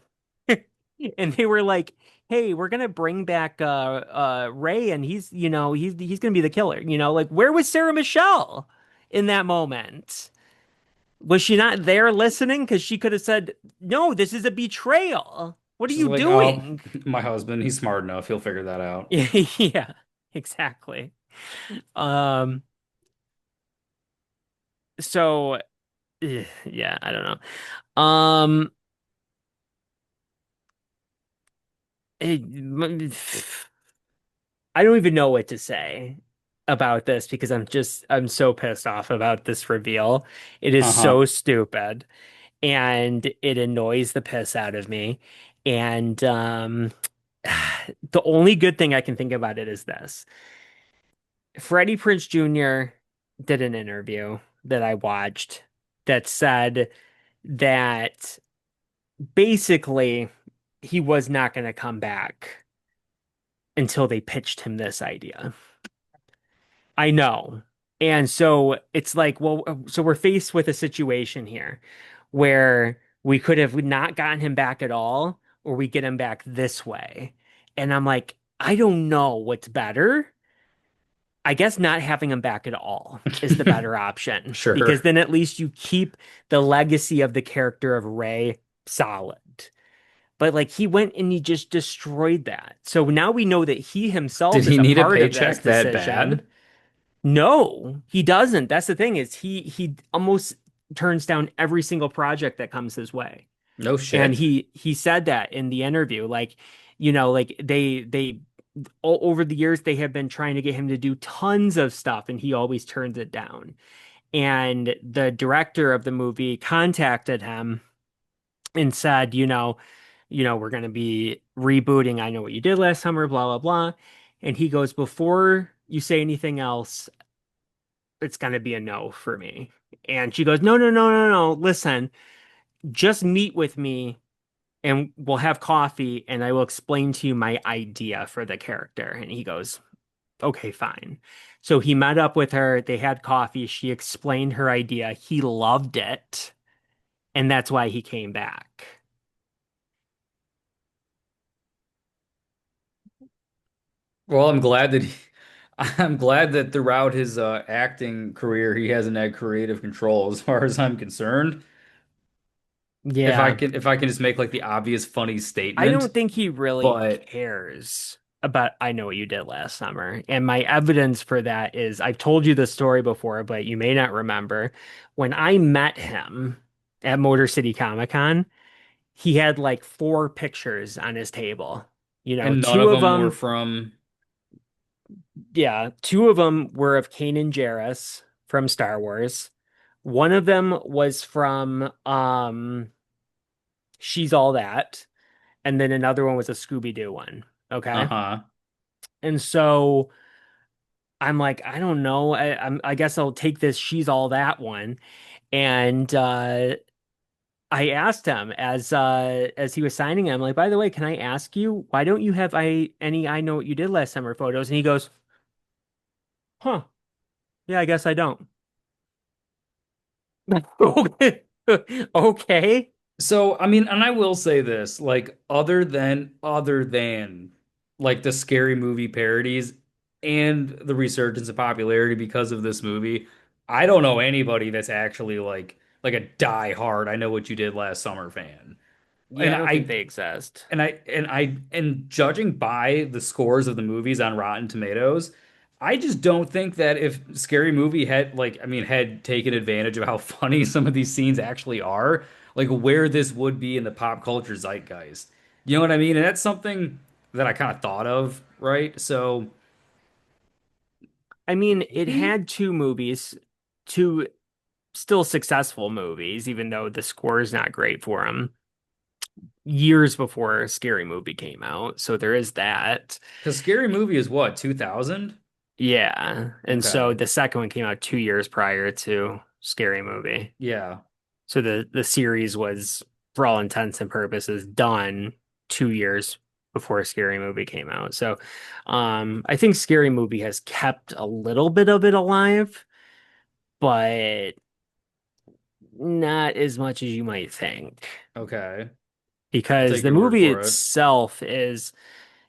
And they were like, "Hey, we're gonna bring back Ray, and he's gonna be the killer." Like where was Sarah Michelle in that moment? Was she not there listening? Because she could have said, "No, this is a betrayal. What are She's you like, oh, doing?" my husband, he's smart enough. He'll figure that out. Yeah, exactly. Um, so yeah, I don't know. It, I don't even know what to say about this because I'm so pissed off about this reveal. It is Uh-huh. so stupid and it annoys the piss out of me. And the only good thing I can think about it is this. Freddie Prinze Jr. did an interview that I watched that said that basically he was not going to come back until they pitched him this idea. I know. And so it's like, well, so we're faced with a situation here where we could have not gotten him back at all, or we get him back this way. And I'm like, I don't know what's better. I guess not having him back at all is the better option because Sure. then at least you keep the legacy of the character of Ray solid. But like he went and he just destroyed that. So now we know that he Did himself is he a need a part of this paycheck that decision. bad? No, he doesn't. That's the thing is he almost turns down every single project that comes his way. No And shit. he said that in the interview. Like, like they all over the years they have been trying to get him to do tons of stuff and he always turns it down. And the director of the movie contacted him and said, we're going to be rebooting I Know What You Did Last Summer, blah blah blah. And he goes, before you say anything else, it's going to be a no for me. And she goes, no, no, no, no, no. Listen, just meet with me and we'll have coffee and I will explain to you my idea for the character. And he goes, okay, fine. So he met up with her. They had coffee. She explained her idea. He loved it. And that's why he came back. Well, I'm glad that I'm glad that throughout his acting career he hasn't had creative control as far as I'm concerned. Yeah. If I can just make like the obvious funny I statement, don't think he really but cares about I Know What You Did Last Summer. And my evidence for that is I've told you the story before, but you may not remember. When I met him at Motor City Comic Con, he had like four pictures on his table. and none Two of of them were them, from yeah, two of them were of Kanan Jarrus from Star Wars. One of them was from She's All That, and then another one was a Scooby-Doo one. Okay. uh-huh. And so I'm like, I don't know. I guess I'll take this She's All That one. And I asked him as he was signing, I'm like, by the way, can I ask you, why don't you have any I Know What You Did Last Summer photos? And he goes, huh, yeah, I guess I don't. Okay. Okay. So, I mean, and I will say this, like other than like the scary movie parodies and the resurgence of popularity because of this movie, I don't know anybody that's actually like a die hard I know what you did last summer fan. Yeah, and I don't think I they exist. and judging by the scores of the movies on Rotten Tomatoes, I just don't think that if Scary Movie had had taken advantage of how funny some of these scenes actually are, like where this would be in the pop culture zeitgeist. You know what I mean? And that's something that I kind of thought of, right? So I mean, it maybe. had two movies, two still successful movies, even though the score is not great for them, years before Scary Movie came out. So there is that. Because Scary Movie is what, 2000? Yeah. And so Okay. the second one came out 2 years prior to Scary Movie. Yeah. So the series was, for all intents and purposes, done 2 years before Scary Movie came out. So I think Scary Movie has kept a little bit of it alive, but not as much as you might think. Okay. I'll Because take the your word movie for it. itself is,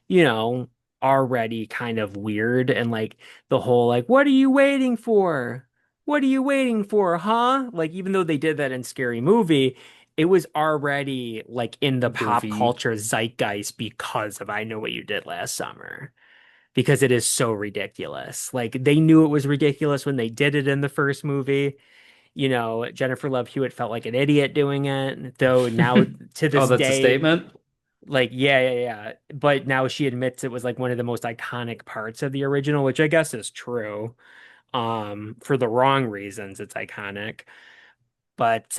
you know, already kind of weird and like the whole like, what are you waiting for? What are you waiting for, huh? Like even though they did that in Scary Movie, it was already like in the pop Goofy. culture zeitgeist because of I Know What You Did Last Summer. Because it is so ridiculous. Like they knew it was ridiculous when they did it in the first movie. Jennifer Love Hewitt felt like an idiot doing it, though now to Oh, this that's a day, statement? like, yeah, yeah, yeah. But now she admits it was like one of the most iconic parts of the original, which I guess is true. For the wrong reasons, it's iconic. But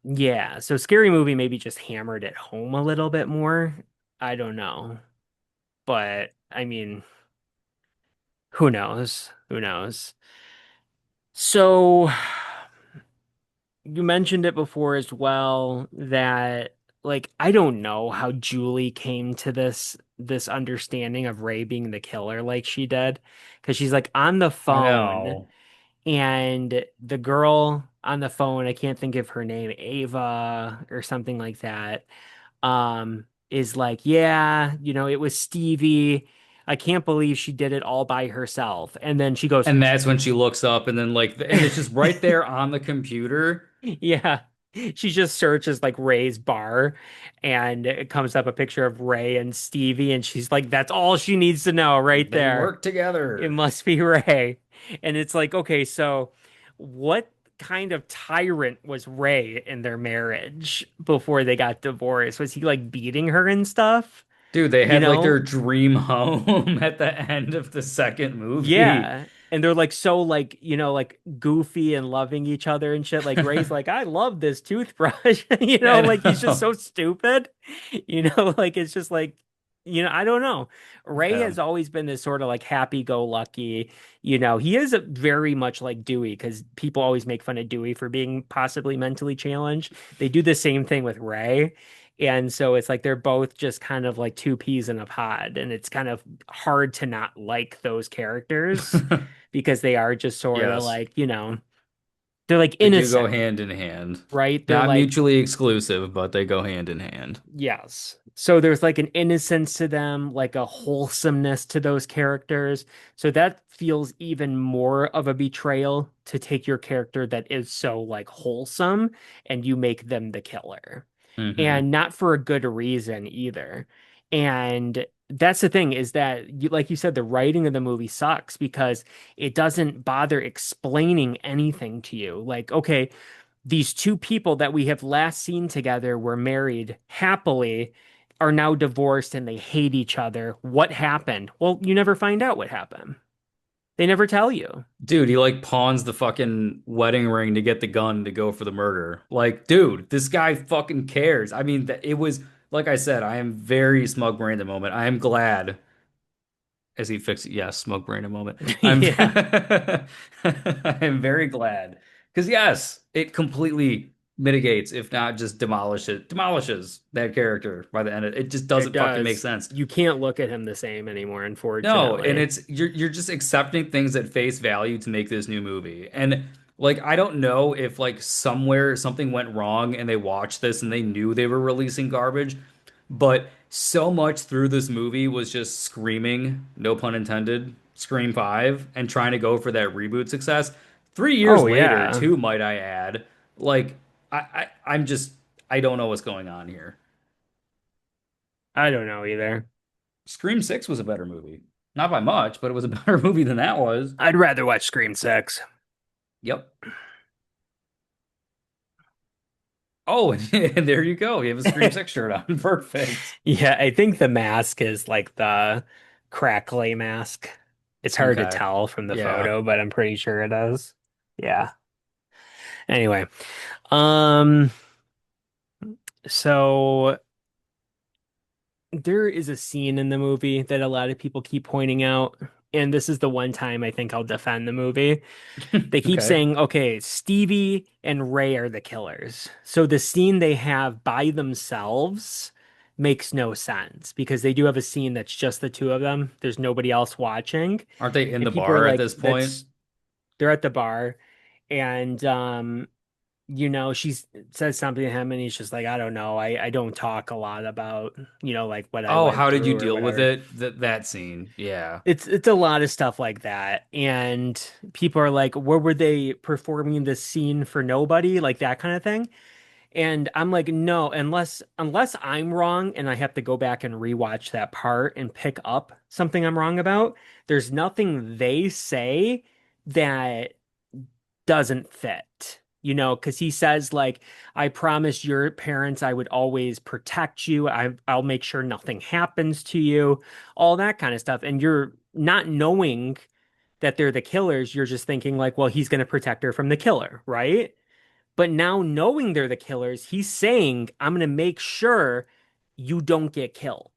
yeah, so Scary Movie maybe just hammered it home a little bit more. I don't know. But I mean, who knows? Who knows? So you mentioned it before as well that like I don't know how Julie came to this understanding of Ray being the killer like she did because she's like on the I phone know. and the girl on the phone, I can't think of her name, Ava or something like that, is like, yeah, it was Stevie. I can't believe she did it all by herself. And then she goes, And that's when she looks up and then and it's just right there on the computer. yeah. She just searches like Ray's bar and it comes up a picture of Ray and Stevie and she's like, that's all she needs to know right They there. work It together. must be Ray. And it's like, okay, so what kind of tyrant was Ray in their marriage before they got divorced? Was he like beating her and stuff? Dude, they You had like their know? dream home at the end of the second movie. Yeah. And they're like so like, like goofy and loving each other and shit. Like Ray's like, I love this toothbrush. I Like he's just know. so stupid. Like it's just like, I don't know. Ray Yeah. has always been this sort of like happy-go-lucky, he is very much like Dewey because people always make fun of Dewey for being possibly mentally challenged. They do the same thing with Ray. And so it's like they're both just kind of like two peas in a pod. And it's kind of hard to not like those characters because they are just sort of Yes. like, they're like They do go innocent, hand in hand. right? They're Not like, mutually exclusive, but they go hand in hand. yes. So there's like an innocence to them, like a wholesomeness to those characters. So that feels even more of a betrayal to take your character that is so like wholesome and you make them the killer. Hmm. And not for a good reason either. And that's the thing is that like you said, the writing of the movie sucks because it doesn't bother explaining anything to you. Like, okay, these two people that we have last seen together were married happily, are now divorced and they hate each other. What happened? Well, you never find out what happened. They never tell you. Dude, he like pawns the fucking wedding ring to get the gun to go for the murder. Like, dude, this guy fucking cares. I mean, it was like I said, I am very smug brain at the moment. I am glad as he fixed it. Yes, smug brain a moment. I'm Yeah, I am very glad because yes, it completely mitigates, if not just demolishes that character by the end. It just it doesn't fucking make does. sense. You can't look at him the same anymore, No, and unfortunately. it's you're just accepting things at face value to make this new movie. And like I don't know if like somewhere something went wrong and they watched this and they knew they were releasing garbage, but so much through this movie was just screaming, no pun intended, Scream 5 and trying to go for that reboot success. 3 years Oh later, yeah. too, might I add, like I'm just I don't know what's going on here. I don't know either. Scream 6 was a better movie. Not by much, but it was a better movie than that was. I'd rather watch Scream 6. Yep. Oh, and there you go. You have a Scream 6 shirt on. Perfect. Yeah, I think the mask is like the crackly mask. It's hard to Okay. tell from the Yeah. photo, but I'm pretty sure it is. Yeah. Anyway, um, so there is a scene in the movie that a lot of people keep pointing out, and this is the one time I think I'll defend the movie. They keep Okay. saying, okay, Stevie and Ray are the killers. So the scene they have by themselves makes no sense because they do have a scene that's just the two of them. There's nobody else watching. Aren't they in And the people are bar at like, this point? that's they're at the bar and she says something to him and he's just like, I don't know. I don't talk a lot about, like what I Oh, went how did you through or deal with whatever. it? That scene. Yeah. It's a lot of stuff like that. And people are like, where were they performing this scene for nobody? Like that kind of thing. And I'm like, no, unless I'm wrong and I have to go back and rewatch that part and pick up something I'm wrong about, there's nothing they say that doesn't fit. Because he says like, I promised your parents I would always protect you. I'll make sure nothing happens to you, all that kind of stuff. And you're not knowing that they're the killers. You're just thinking like, well, he's going to protect her from the killer, right? But now knowing they're the killers, he's saying, I'm going to make sure you don't get killed.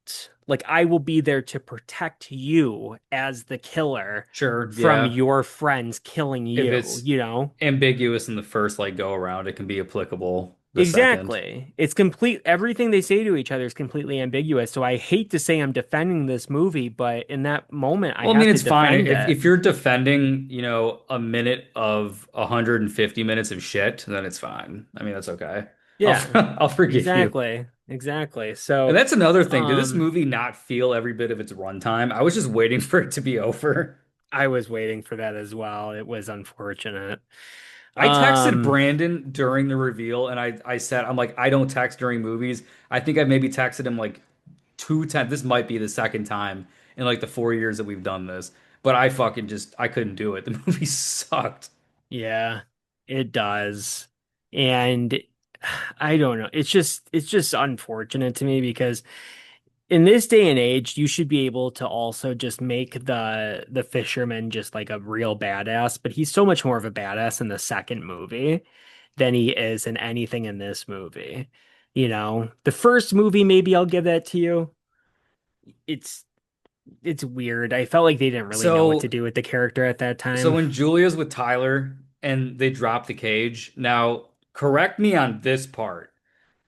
Like, I will be there to protect you as the killer Sure. from Yeah. your friends killing If you, it's you know? ambiguous in the first like go around, it can be applicable the second. Exactly. It's complete, everything they say to each other is completely ambiguous. So I hate to say I'm defending this movie, but in that moment, I Well, I mean, have to it's fine defend if it. you're defending, a minute of 150 minutes of shit, then it's fine. I mean, that's okay. I'll Yeah, I'll forgive you. exactly. Exactly. And So, that's another thing. Did this um, movie not feel every bit of its runtime? I was just waiting for it to be over. I was waiting for that as well. It was unfortunate. I texted Um, Brandon during the reveal, and I said, I'm like, I don't text during movies. I think I maybe texted him like 2 times. This might be the second time in like the 4 years that we've done this. But I fucking just I couldn't do it. The movie sucked. yeah, it does. And I don't know. It's just unfortunate to me because in this day and age, you should be able to also just make the fisherman just like a real badass, but he's so much more of a badass in the second movie than he is in anything in this movie. The first movie, maybe I'll give that to you. It's it's weird. I felt like they didn't really know what to So do with the character at that so time. when Julia's with Tyler and they drop the cage, now correct me on this part.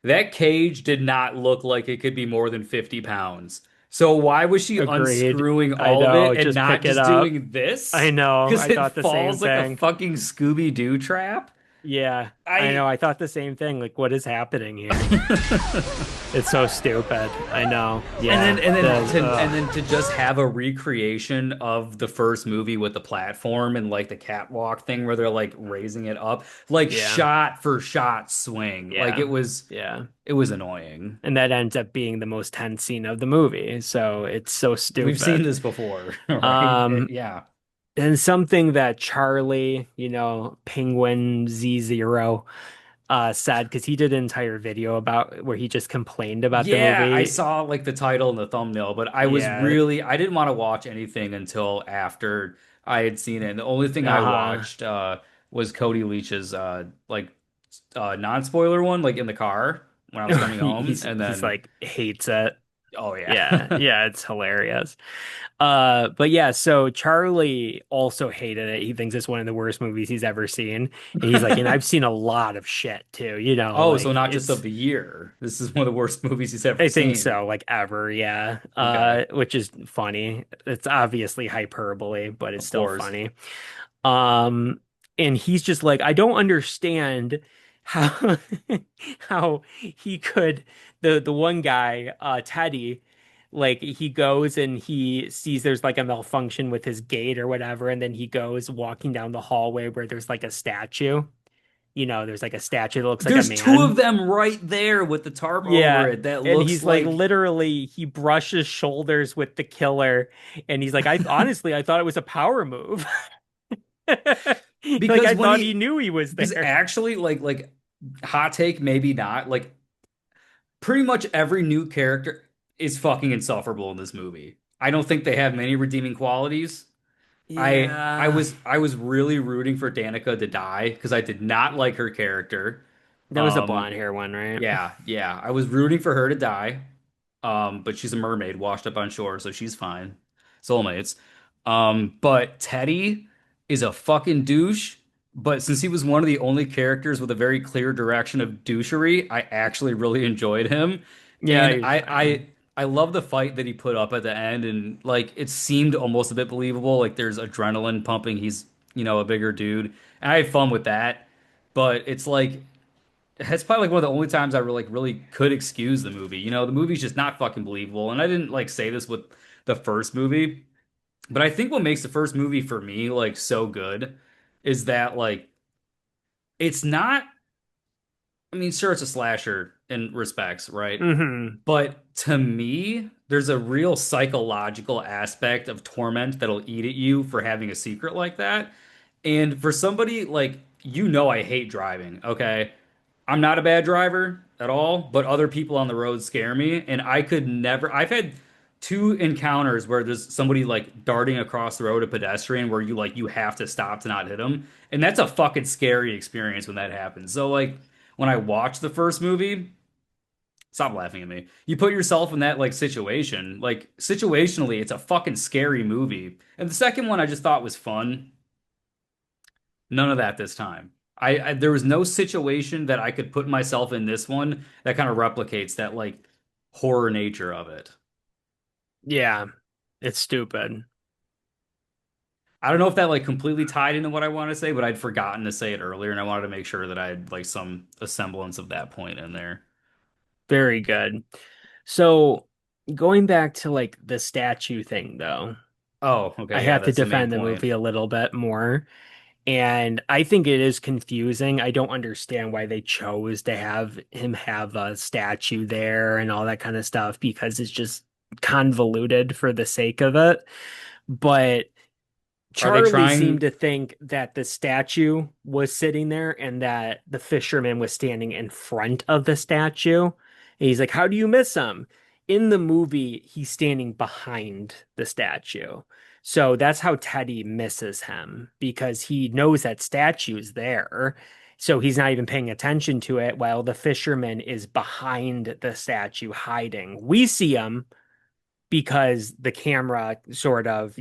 That cage did not look like it could be more than 50 pounds. So why was she Agreed. unscrewing I all of know. it and Just not pick it just up. doing this? I know. Because I it thought the same falls like a thing. fucking Scooby-Doo trap. Yeah, I know. I I thought the same thing. Like, what is happening here? It's so stupid. I know. And Yeah. then and then The to and then to just have a recreation of the first movie with the platform and like the catwalk thing where they're like raising it up, like yeah. shot for shot swing. Like Yeah. it was Yeah. it was annoying. And that ends up being the most tense scene of the movie. So it's so We've seen stupid. this before, right? Um, Yeah. and something that Charlie, Penguin Z0, said because he did an entire video about where he just complained about the Yeah, I movie. saw like the title and the thumbnail, but Yeah. I didn't want to watch anything until after I had seen it. And the only thing I Uh-huh. watched was Cody Leach's non-spoiler one, like in the car when I was coming home. He's And he's then like hates it. oh yeah. Yeah, yeah, it's hilarious. But yeah, so Charlie also hated it. He thinks it's one of the worst movies he's ever seen. And he's like, and I've seen a lot of shit too, Oh, so like not just of it's the year. This is one of the worst movies he's ever I think seen. so, like ever, yeah. Okay, Which is funny. It's obviously hyperbole, but it's of still course. funny. Um, and he's just like, I don't understand how how he could the one guy, Teddy, like he goes and he sees there's like a malfunction with his gate or whatever, and then he goes walking down the hallway where there's like a statue. There's like a statue that looks like a There's two of man. them right there with the tarp over Yeah. it that And looks he's like like literally he brushes shoulders with the killer and he's like, I honestly I thought it was a power move. Like because I when thought he he knew he was because there. actually like hot take maybe not like pretty much every new character is fucking insufferable in this movie. I don't think they have many redeeming qualities. Yeah. I was really rooting for Danica to die because I did not like her character. That was the Um, blonde hair one, right? yeah, I was rooting for her to die. But she's a mermaid washed up on shore, so she's fine. Soulmates. But Teddy is a fucking douche. But since he was one of the only characters with a very clear direction of douchery, I actually really enjoyed him. Yeah, And he was fine. I love the fight that he put up at the end, and like it seemed almost a bit believable. Like there's adrenaline pumping. He's, a bigger dude. And I had fun with that. But it's like it's probably like one of the only times I really could excuse the movie. The movie's just not fucking believable. And I didn't like say this with the first movie, but I think what makes the first movie for me like so good is that like it's not, I mean, sure it's a slasher in respects, right? Hmm. But to me, there's a real psychological aspect of torment that'll eat at you for having a secret like that. And for somebody like, I hate driving, okay? I'm not a bad driver at all, but other people on the road scare me. And I could never, I've had two encounters where there's somebody like darting across the road, a pedestrian, where you have to stop to not hit them. And that's a fucking scary experience when that happens. So, like, when I watched the first movie, stop laughing at me. You put yourself in that like situation, like situationally, it's a fucking scary movie. And the second one I just thought was fun. None of that this time. There was no situation that I could put myself in this one that kind of replicates that like horror nature of it. Yeah. It's stupid. I don't know if that like completely tied into what I want to say, but I'd forgotten to say it earlier, and I wanted to make sure that I had like some a semblance of that point in there. Very good. So going back to like the statue thing though, Oh, I okay, yeah, have to that's the main defend the point. movie a little bit more. And I think it is confusing. I don't understand why they chose to have him have a statue there and all that kind of stuff because it's just convoluted for the sake of it. But Are they Charlie seemed trying to think that the statue was sitting there and that the fisherman was standing in front of the statue. And he's like, how do you miss him? In the movie, he's standing behind the statue. So that's how Teddy misses him because he knows that statue's there. So he's not even paying attention to it while the fisherman is behind the statue hiding. We see him because the camera sort of,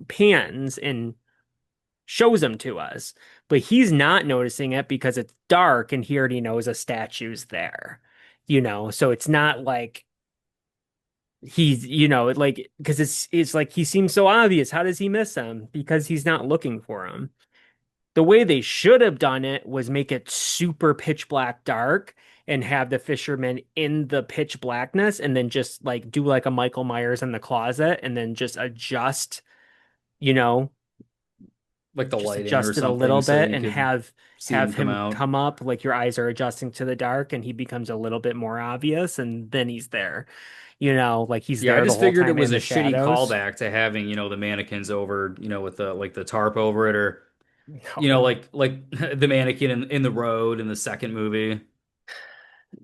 pans and shows him to us. But he's not noticing it because it's dark and he already knows a statue's there. So it's not like he's, like because it's like he seems so obvious. How does he miss him? Because he's not looking for him. The way they should have done it was make it super pitch black dark and have the fisherman in the pitch blackness and then just like do like a Michael Myers in the closet and then just adjust, you know, like the just lighting or adjust it a something little so bit you and could have see him have come him out? come up like your eyes are adjusting to the dark and he becomes a little bit more obvious and then he's there. Like he's Yeah, I there the just whole figured it time was in a the shitty shadows. callback to having, the mannequins over, with the like the tarp over it, or No. like the mannequin in the road in the second movie.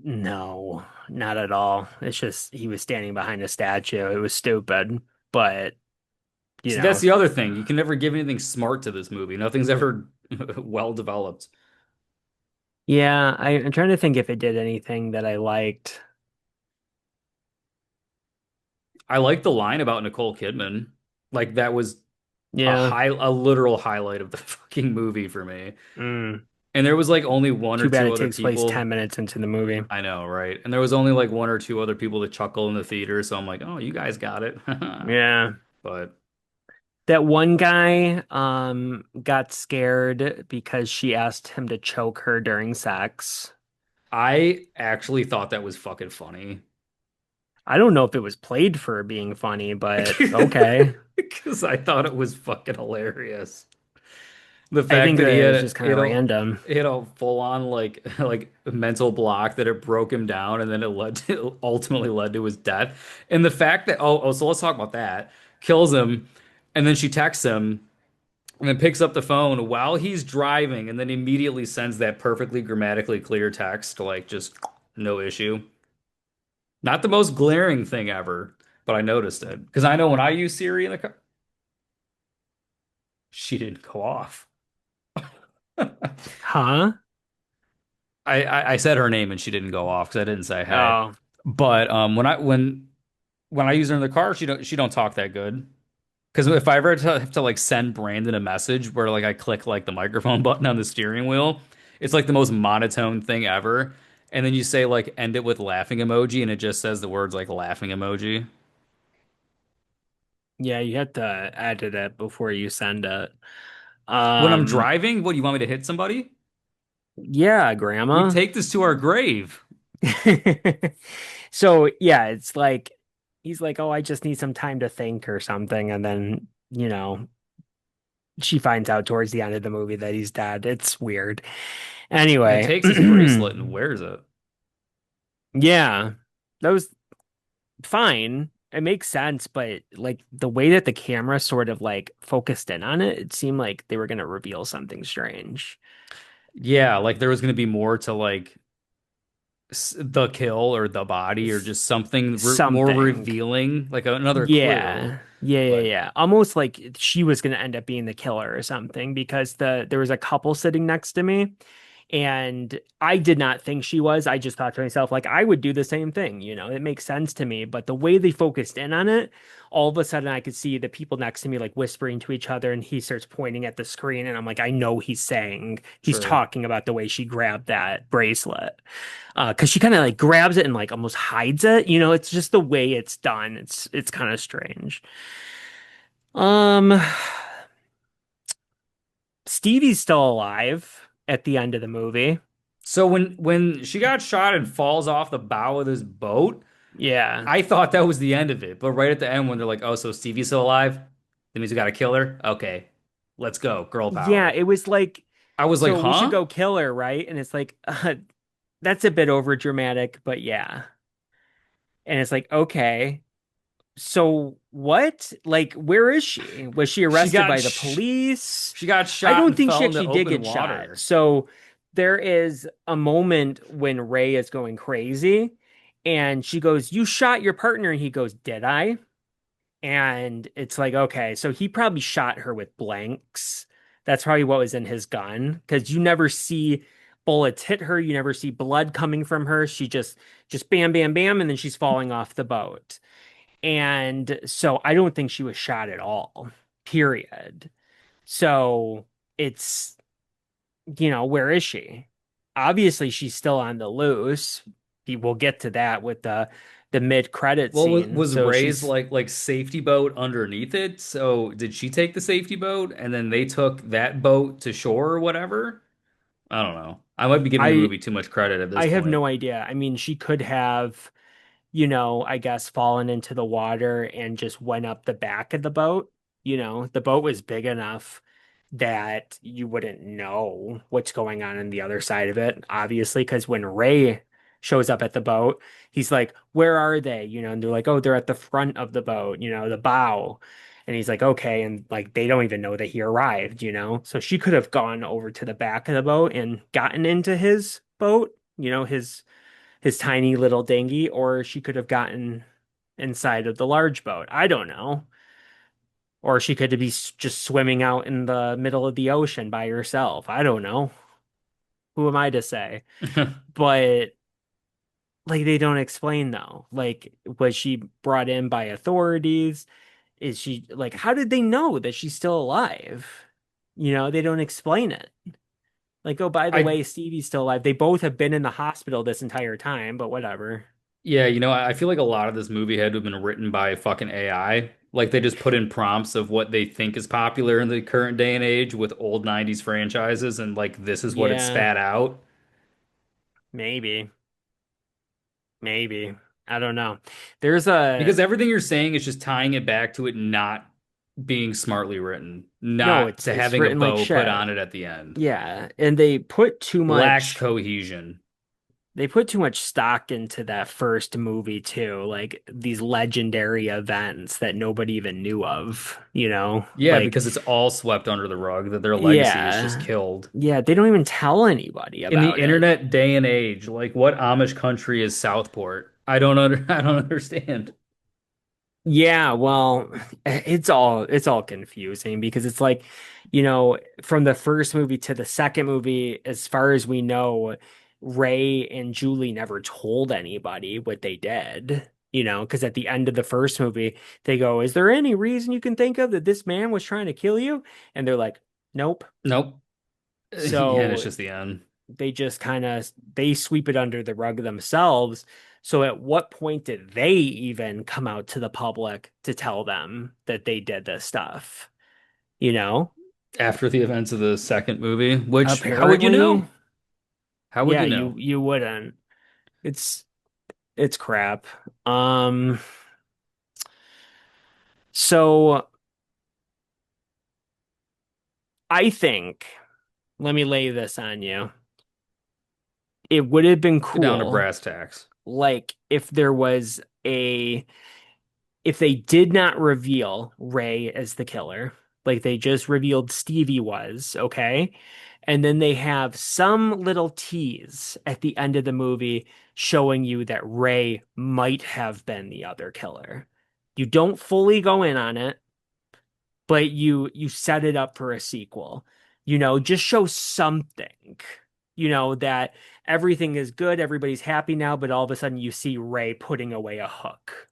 No, not at all. It's just he was standing behind a statue. It was stupid, but you See, that's know, the other thing. You can never give anything smart to this movie. Nothing's ever well developed. yeah, I'm trying to think if it did anything that I liked. I like the line about Nicole Kidman. Like that was Yeah. a literal highlight of the fucking movie for me. Mm. And there was like only one or Too bad two it other takes place people. 10 minutes into the movie. I know, right? And there was only like one or two other people to chuckle in the theater, so I'm like, "Oh, you guys got it." Yeah. But That one guy got scared because she asked him to choke her during sex. I actually thought that was fucking funny. I don't know if it was played for being funny, but okay. Because I thought it was fucking hilarious. The I fact think that that it was just kind of random. he had a full on like mental block that it broke him down and then it ultimately led to his death. And the fact that so let's talk about that. Kills him and then she texts him and then picks up the phone while he's driving and then immediately sends that perfectly grammatically clear text like just no issue. Not the most glaring thing ever, but I noticed it because I know when I use Siri in the car, she didn't go off. Huh? I said her name and she didn't go off because I didn't say hey. Oh, But when I use her in the car, she don't talk that good. Because if I ever have to like send Brandon a message where like I click like the microphone button on the steering wheel, it's like the most monotone thing ever. And then you say like end it with laughing emoji and it just says the words like laughing emoji. yeah, you have to edit it before you send it. When I'm Um, driving, what do you want me to hit somebody? yeah, We grandma. take this to our grave. So yeah, it's like he's like, "Oh, I just need some time to think or something," and then, she finds out towards the end of the movie that he's dead. It's weird. And then Anyway, takes his bracelet and wears it. yeah, that was fine. It makes sense, but like the way that the camera sort of like focused in on it, it seemed like they were going to reveal something strange. Yeah, like there was gonna be more to like the kill or the body or S- just something more Something. revealing, like another clue. Yeah. Yeah, yeah, But yeah. Almost like she was going to end up being the killer or something because there was a couple sitting next to me and I did not think she was. I just thought to myself like I would do the same thing, It makes sense to me, but the way they focused in on it, all of a sudden I could see the people next to me like whispering to each other and he starts pointing at the screen and I'm like I know he's sure. talking about the way she grabbed that bracelet. Because she kind of like grabs it and like almost hides it. It's just the way it's done. It's kind of strange. Um, Stevie's still alive at the end of the movie. So when she got shot and falls off the bow of this boat, Yeah. I thought that was the end of it. But right at the end when they're like, "Oh, so Stevie's still alive? That means we gotta kill her? Okay. Let's go. Girl Yeah, power." it was like, I was like, so we should "Huh?" go kill her, right? And it's like, that's a bit over dramatic, but yeah. And it's like, okay. So what? Like, where is she? Was she She arrested got by the sh police? she got I shot don't and think she fell into actually did open get shot. water. So there is a moment when Ray is going crazy and she goes, "You shot your partner." And he goes, "Did I?" And it's like, okay, so he probably shot her with blanks. That's probably what was in his gun because you never see bullets hit her. You never see blood coming from her. She just bam, bam, bam, and then she's falling off the boat. And so I don't think she was shot at all, period. So it's, where is she? Obviously, she's still on the loose. We'll get to that with the mid-credit Well, scene. was So Ray's she's like safety boat underneath it? So did she take the safety boat and then they took that boat to shore or whatever? I don't know. I might be giving the I movie too much credit at this I have point. no idea. I mean, she could have, I guess fallen into the water and just went up the back of the boat. The boat was big enough that you wouldn't know what's going on the other side of it, obviously, because when Ray shows up at the boat, he's like, "Where are they?" And they're like, "Oh, they're at the front of the boat, the bow." And he's like, "Okay." And like, they don't even know that he arrived. So she could have gone over to the back of the boat and gotten into his boat, his tiny little dinghy, or she could have gotten inside of the large boat. I don't know. Or she could be just swimming out in the middle of the ocean by herself. I don't know. Who am I to say? But like they don't explain though. Like was she brought in by authorities? Is she like how did they know that she's still alive? They don't explain it. Like, oh, by the I way, Stevie's still alive. They both have been in the hospital this entire time, but whatever. Yeah, I feel like a lot of this movie had to have been written by fucking AI. Like they just put in prompts of what they think is popular in the current day and age with old 90s franchises and like this is what it Yeah, spat out. maybe. Maybe. I don't know. There's a Because everything you're saying is just tying it back to it not being smartly written, No, not to it's having a written like bow put shit. on it at the end. Yeah, and Lacks cohesion. they put too much stock into that first movie too, like these legendary events that nobody even knew of, you know? Yeah, Like, because it's all swept under the rug that their legacy is just yeah. killed. Yeah, they don't even tell anybody In the about it. internet day and age, like what Amish country is Southport? I don't understand. Yeah, well, it's all confusing because it's like, from the first movie to the second movie, as far as we know, Ray and Julie never told anybody what they did, because at the end of the first movie, they go, "Is there any reason you can think of that this man was trying to kill you?" And they're like, "Nope." Nope. Yeah, and it's So just the end. they just they sweep it under the rug themselves. So at what point did they even come out to the public to tell them that they did this stuff? You know? After the events of the second movie, which how would you know? Apparently, How would yeah, you know? you wouldn't. It's it's crap. Um, so I think, let me lay this on you. It would have been Get down to cool, brass tacks. like if they did not reveal Ray as the killer, like they just revealed Stevie was, okay? And then they have some little tease at the end of the movie showing you that Ray might have been the other killer. You don't fully go in on it, but you set it up for a sequel. Just show something, that everything is good, everybody's happy now, but all of a sudden you see Ray putting away a hook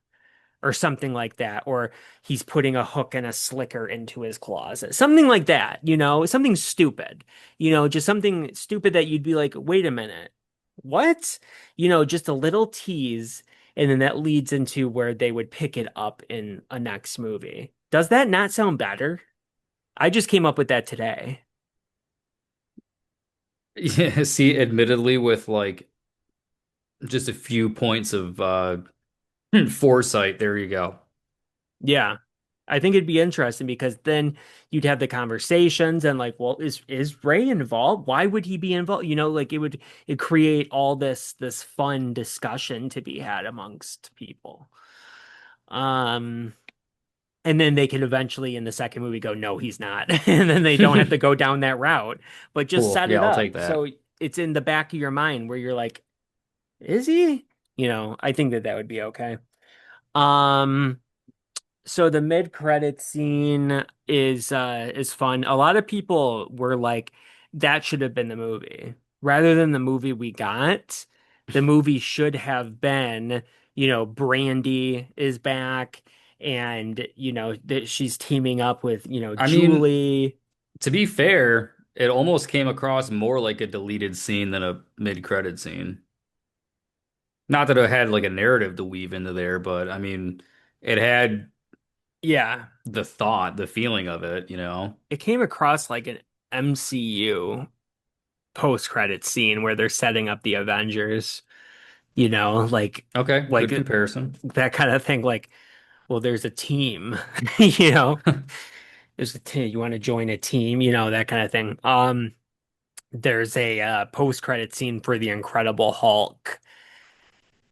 or something like that, or he's putting a hook and a slicker into his closet, something like that, something stupid, just something stupid that you'd be like, wait a minute, what? Just a little tease, and then that leads into where they would pick it up in a next movie. Does that not sound better? I just came up with that today. Yeah, see, admittedly, with like just a few points of foresight, there you go. Yeah. I think it'd be interesting because then you'd have the conversations and like, well, is Ray involved? Why would he be involved? Like it create all this fun discussion to be had amongst people. Um, and then they can eventually in the second movie go, no, he's not. And then they don't have to go down that route, but just Cool. set Yeah, it I'll take up. So that. it's in the back of your mind where you're like, is he? I think that would be okay. Um, So the mid-credit scene is fun. A lot of people were like, that should have been the movie. Rather than the movie we got, the movie should have been, Brandy is back and that she's teaming up with, I mean, Julie. to be fair, it almost came across more like a deleted scene than a mid-credit scene. Not that it had like a narrative to weave into there, but I mean, it had Yeah, the thought, the feeling of it, you know? it came across like an MCU post-credit scene where they're setting up the Avengers, like Okay, like good comparison. that kind of thing, like, well, there's a team, you know, there's a team. You want to join a team, that kind of thing. There's a post-credit scene for the Incredible Hulk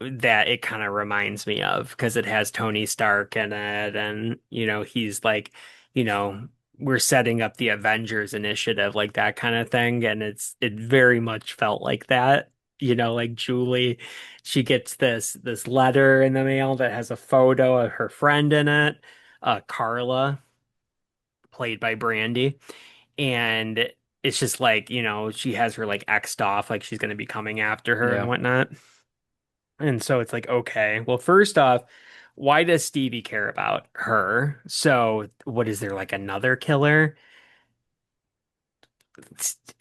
that it kind of reminds me of because it has Tony Stark in it, and he's like, you know, we're setting up the Avengers initiative, like that kind of thing, and it very much felt like that. Like Julie, she gets this letter in the mail that has a photo of her friend in it, Carla, played by Brandy, and it's just like, she has her like X'd off, like she's gonna be coming after her and Yeah. whatnot. And so it's like, okay, well, first off, why does Stevie care about her? So, what is there like another killer?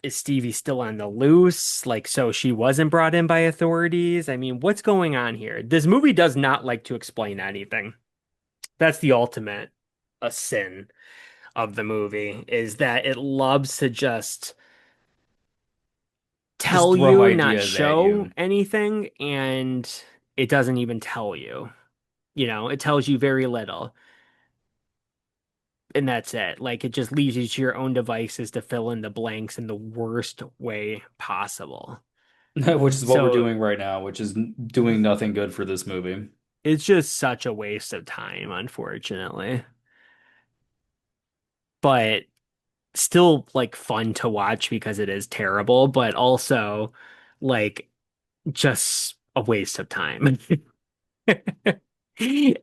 Is Stevie still on the loose? Like, so she wasn't brought in by authorities? I mean, what's going on here? This movie does not like to explain anything. That's the ultimate a sin of the movie is that it loves to just Just tell throw you, not ideas at show you. anything, and it doesn't even tell you. It tells you very little. and that's it. Like it just leaves you to your own devices to fill in the blanks in the worst way possible. Which is what we're So doing right now, which is doing nothing good for this movie. it's just such a waste of time, unfortunately. But still like fun to watch because it is terrible, but also like just a waste of time.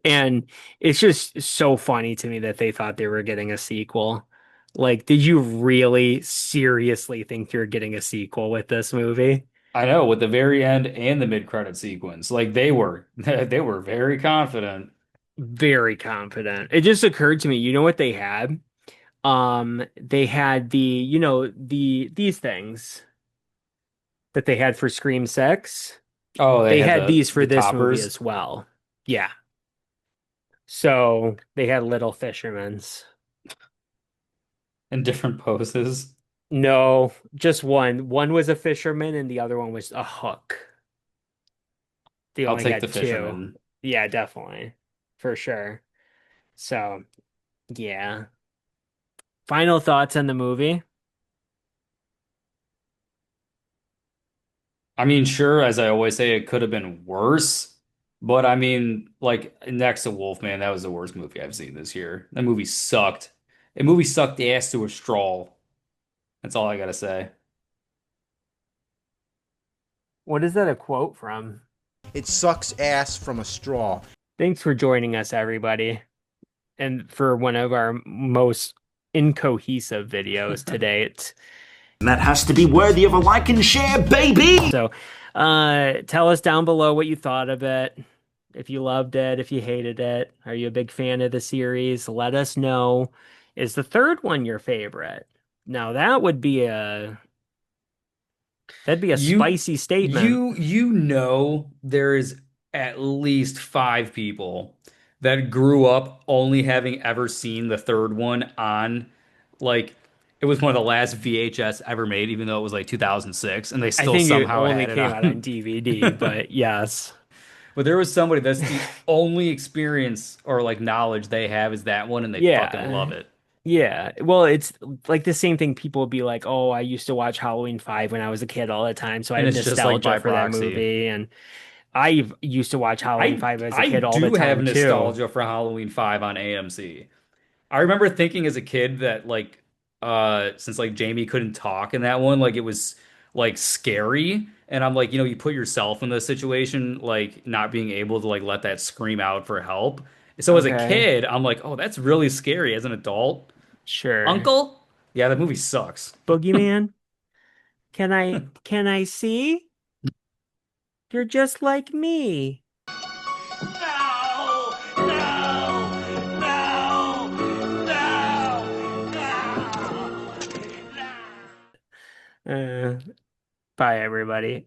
And it's just so funny to me that they thought they were getting a sequel. Like, did you really seriously think you're getting a sequel with this movie? I know, with the very end and the mid-credit sequence, like they were they were very confident. Very confident. It just occurred to me, you know what they had? They had these things that they had for Scream 6. Oh, they They had had these the for this movie toppers as well. Yeah. So they had little fishermen's. in different poses. No, just one. One was a fisherman and the other one was a hook. They I'll only take the had two. fisherman. Yeah, definitely. For sure. So, yeah. Final thoughts on the movie? I mean, sure, as I always say, it could have been worse, but I mean, like next to Wolfman, that was the worst movie I've seen this year. That movie sucked. The movie sucked the ass to a straw. That's all I gotta say. What is that a quote from? It sucks ass from a straw. Thanks for joining us, everybody. And for one of our most incohesive videos to date. That has to be worthy of a like and share, baby! So, tell us down below what you thought of it. If you loved it, if you hated it, are you a big fan of the series? Let us know. Is the third one your favorite? Now that'd be a You spicy statement. you know there is at least five people that grew up only having ever seen the third one on like it was one of the last VHS ever made, even though it was like 2006, and they I still think it somehow only had it came out on on. DVD, but yes. But there was somebody that's the only experience or like knowledge they have is that one, and they fucking Yeah. love it. Yeah. Well, it's like the same thing people would be like, "Oh, I used to watch Halloween 5 when I was a kid all the time, so I And have it's just like nostalgia by for that proxy. movie." And I used to watch Halloween I 5 as a I kid all the do have time too. nostalgia for Halloween 5 on AMC. I remember thinking as a kid that like since like Jamie couldn't talk in that one, like it was like scary. And I'm like, you put yourself in the situation, like not being able to like let that scream out for help. So as a Okay. kid, I'm like, oh, that's really scary. As an adult, Sure. Uncle? Yeah, that movie sucks. Boogeyman, can I see? You're just like me. No! No! No! No! No! Uh, bye everybody.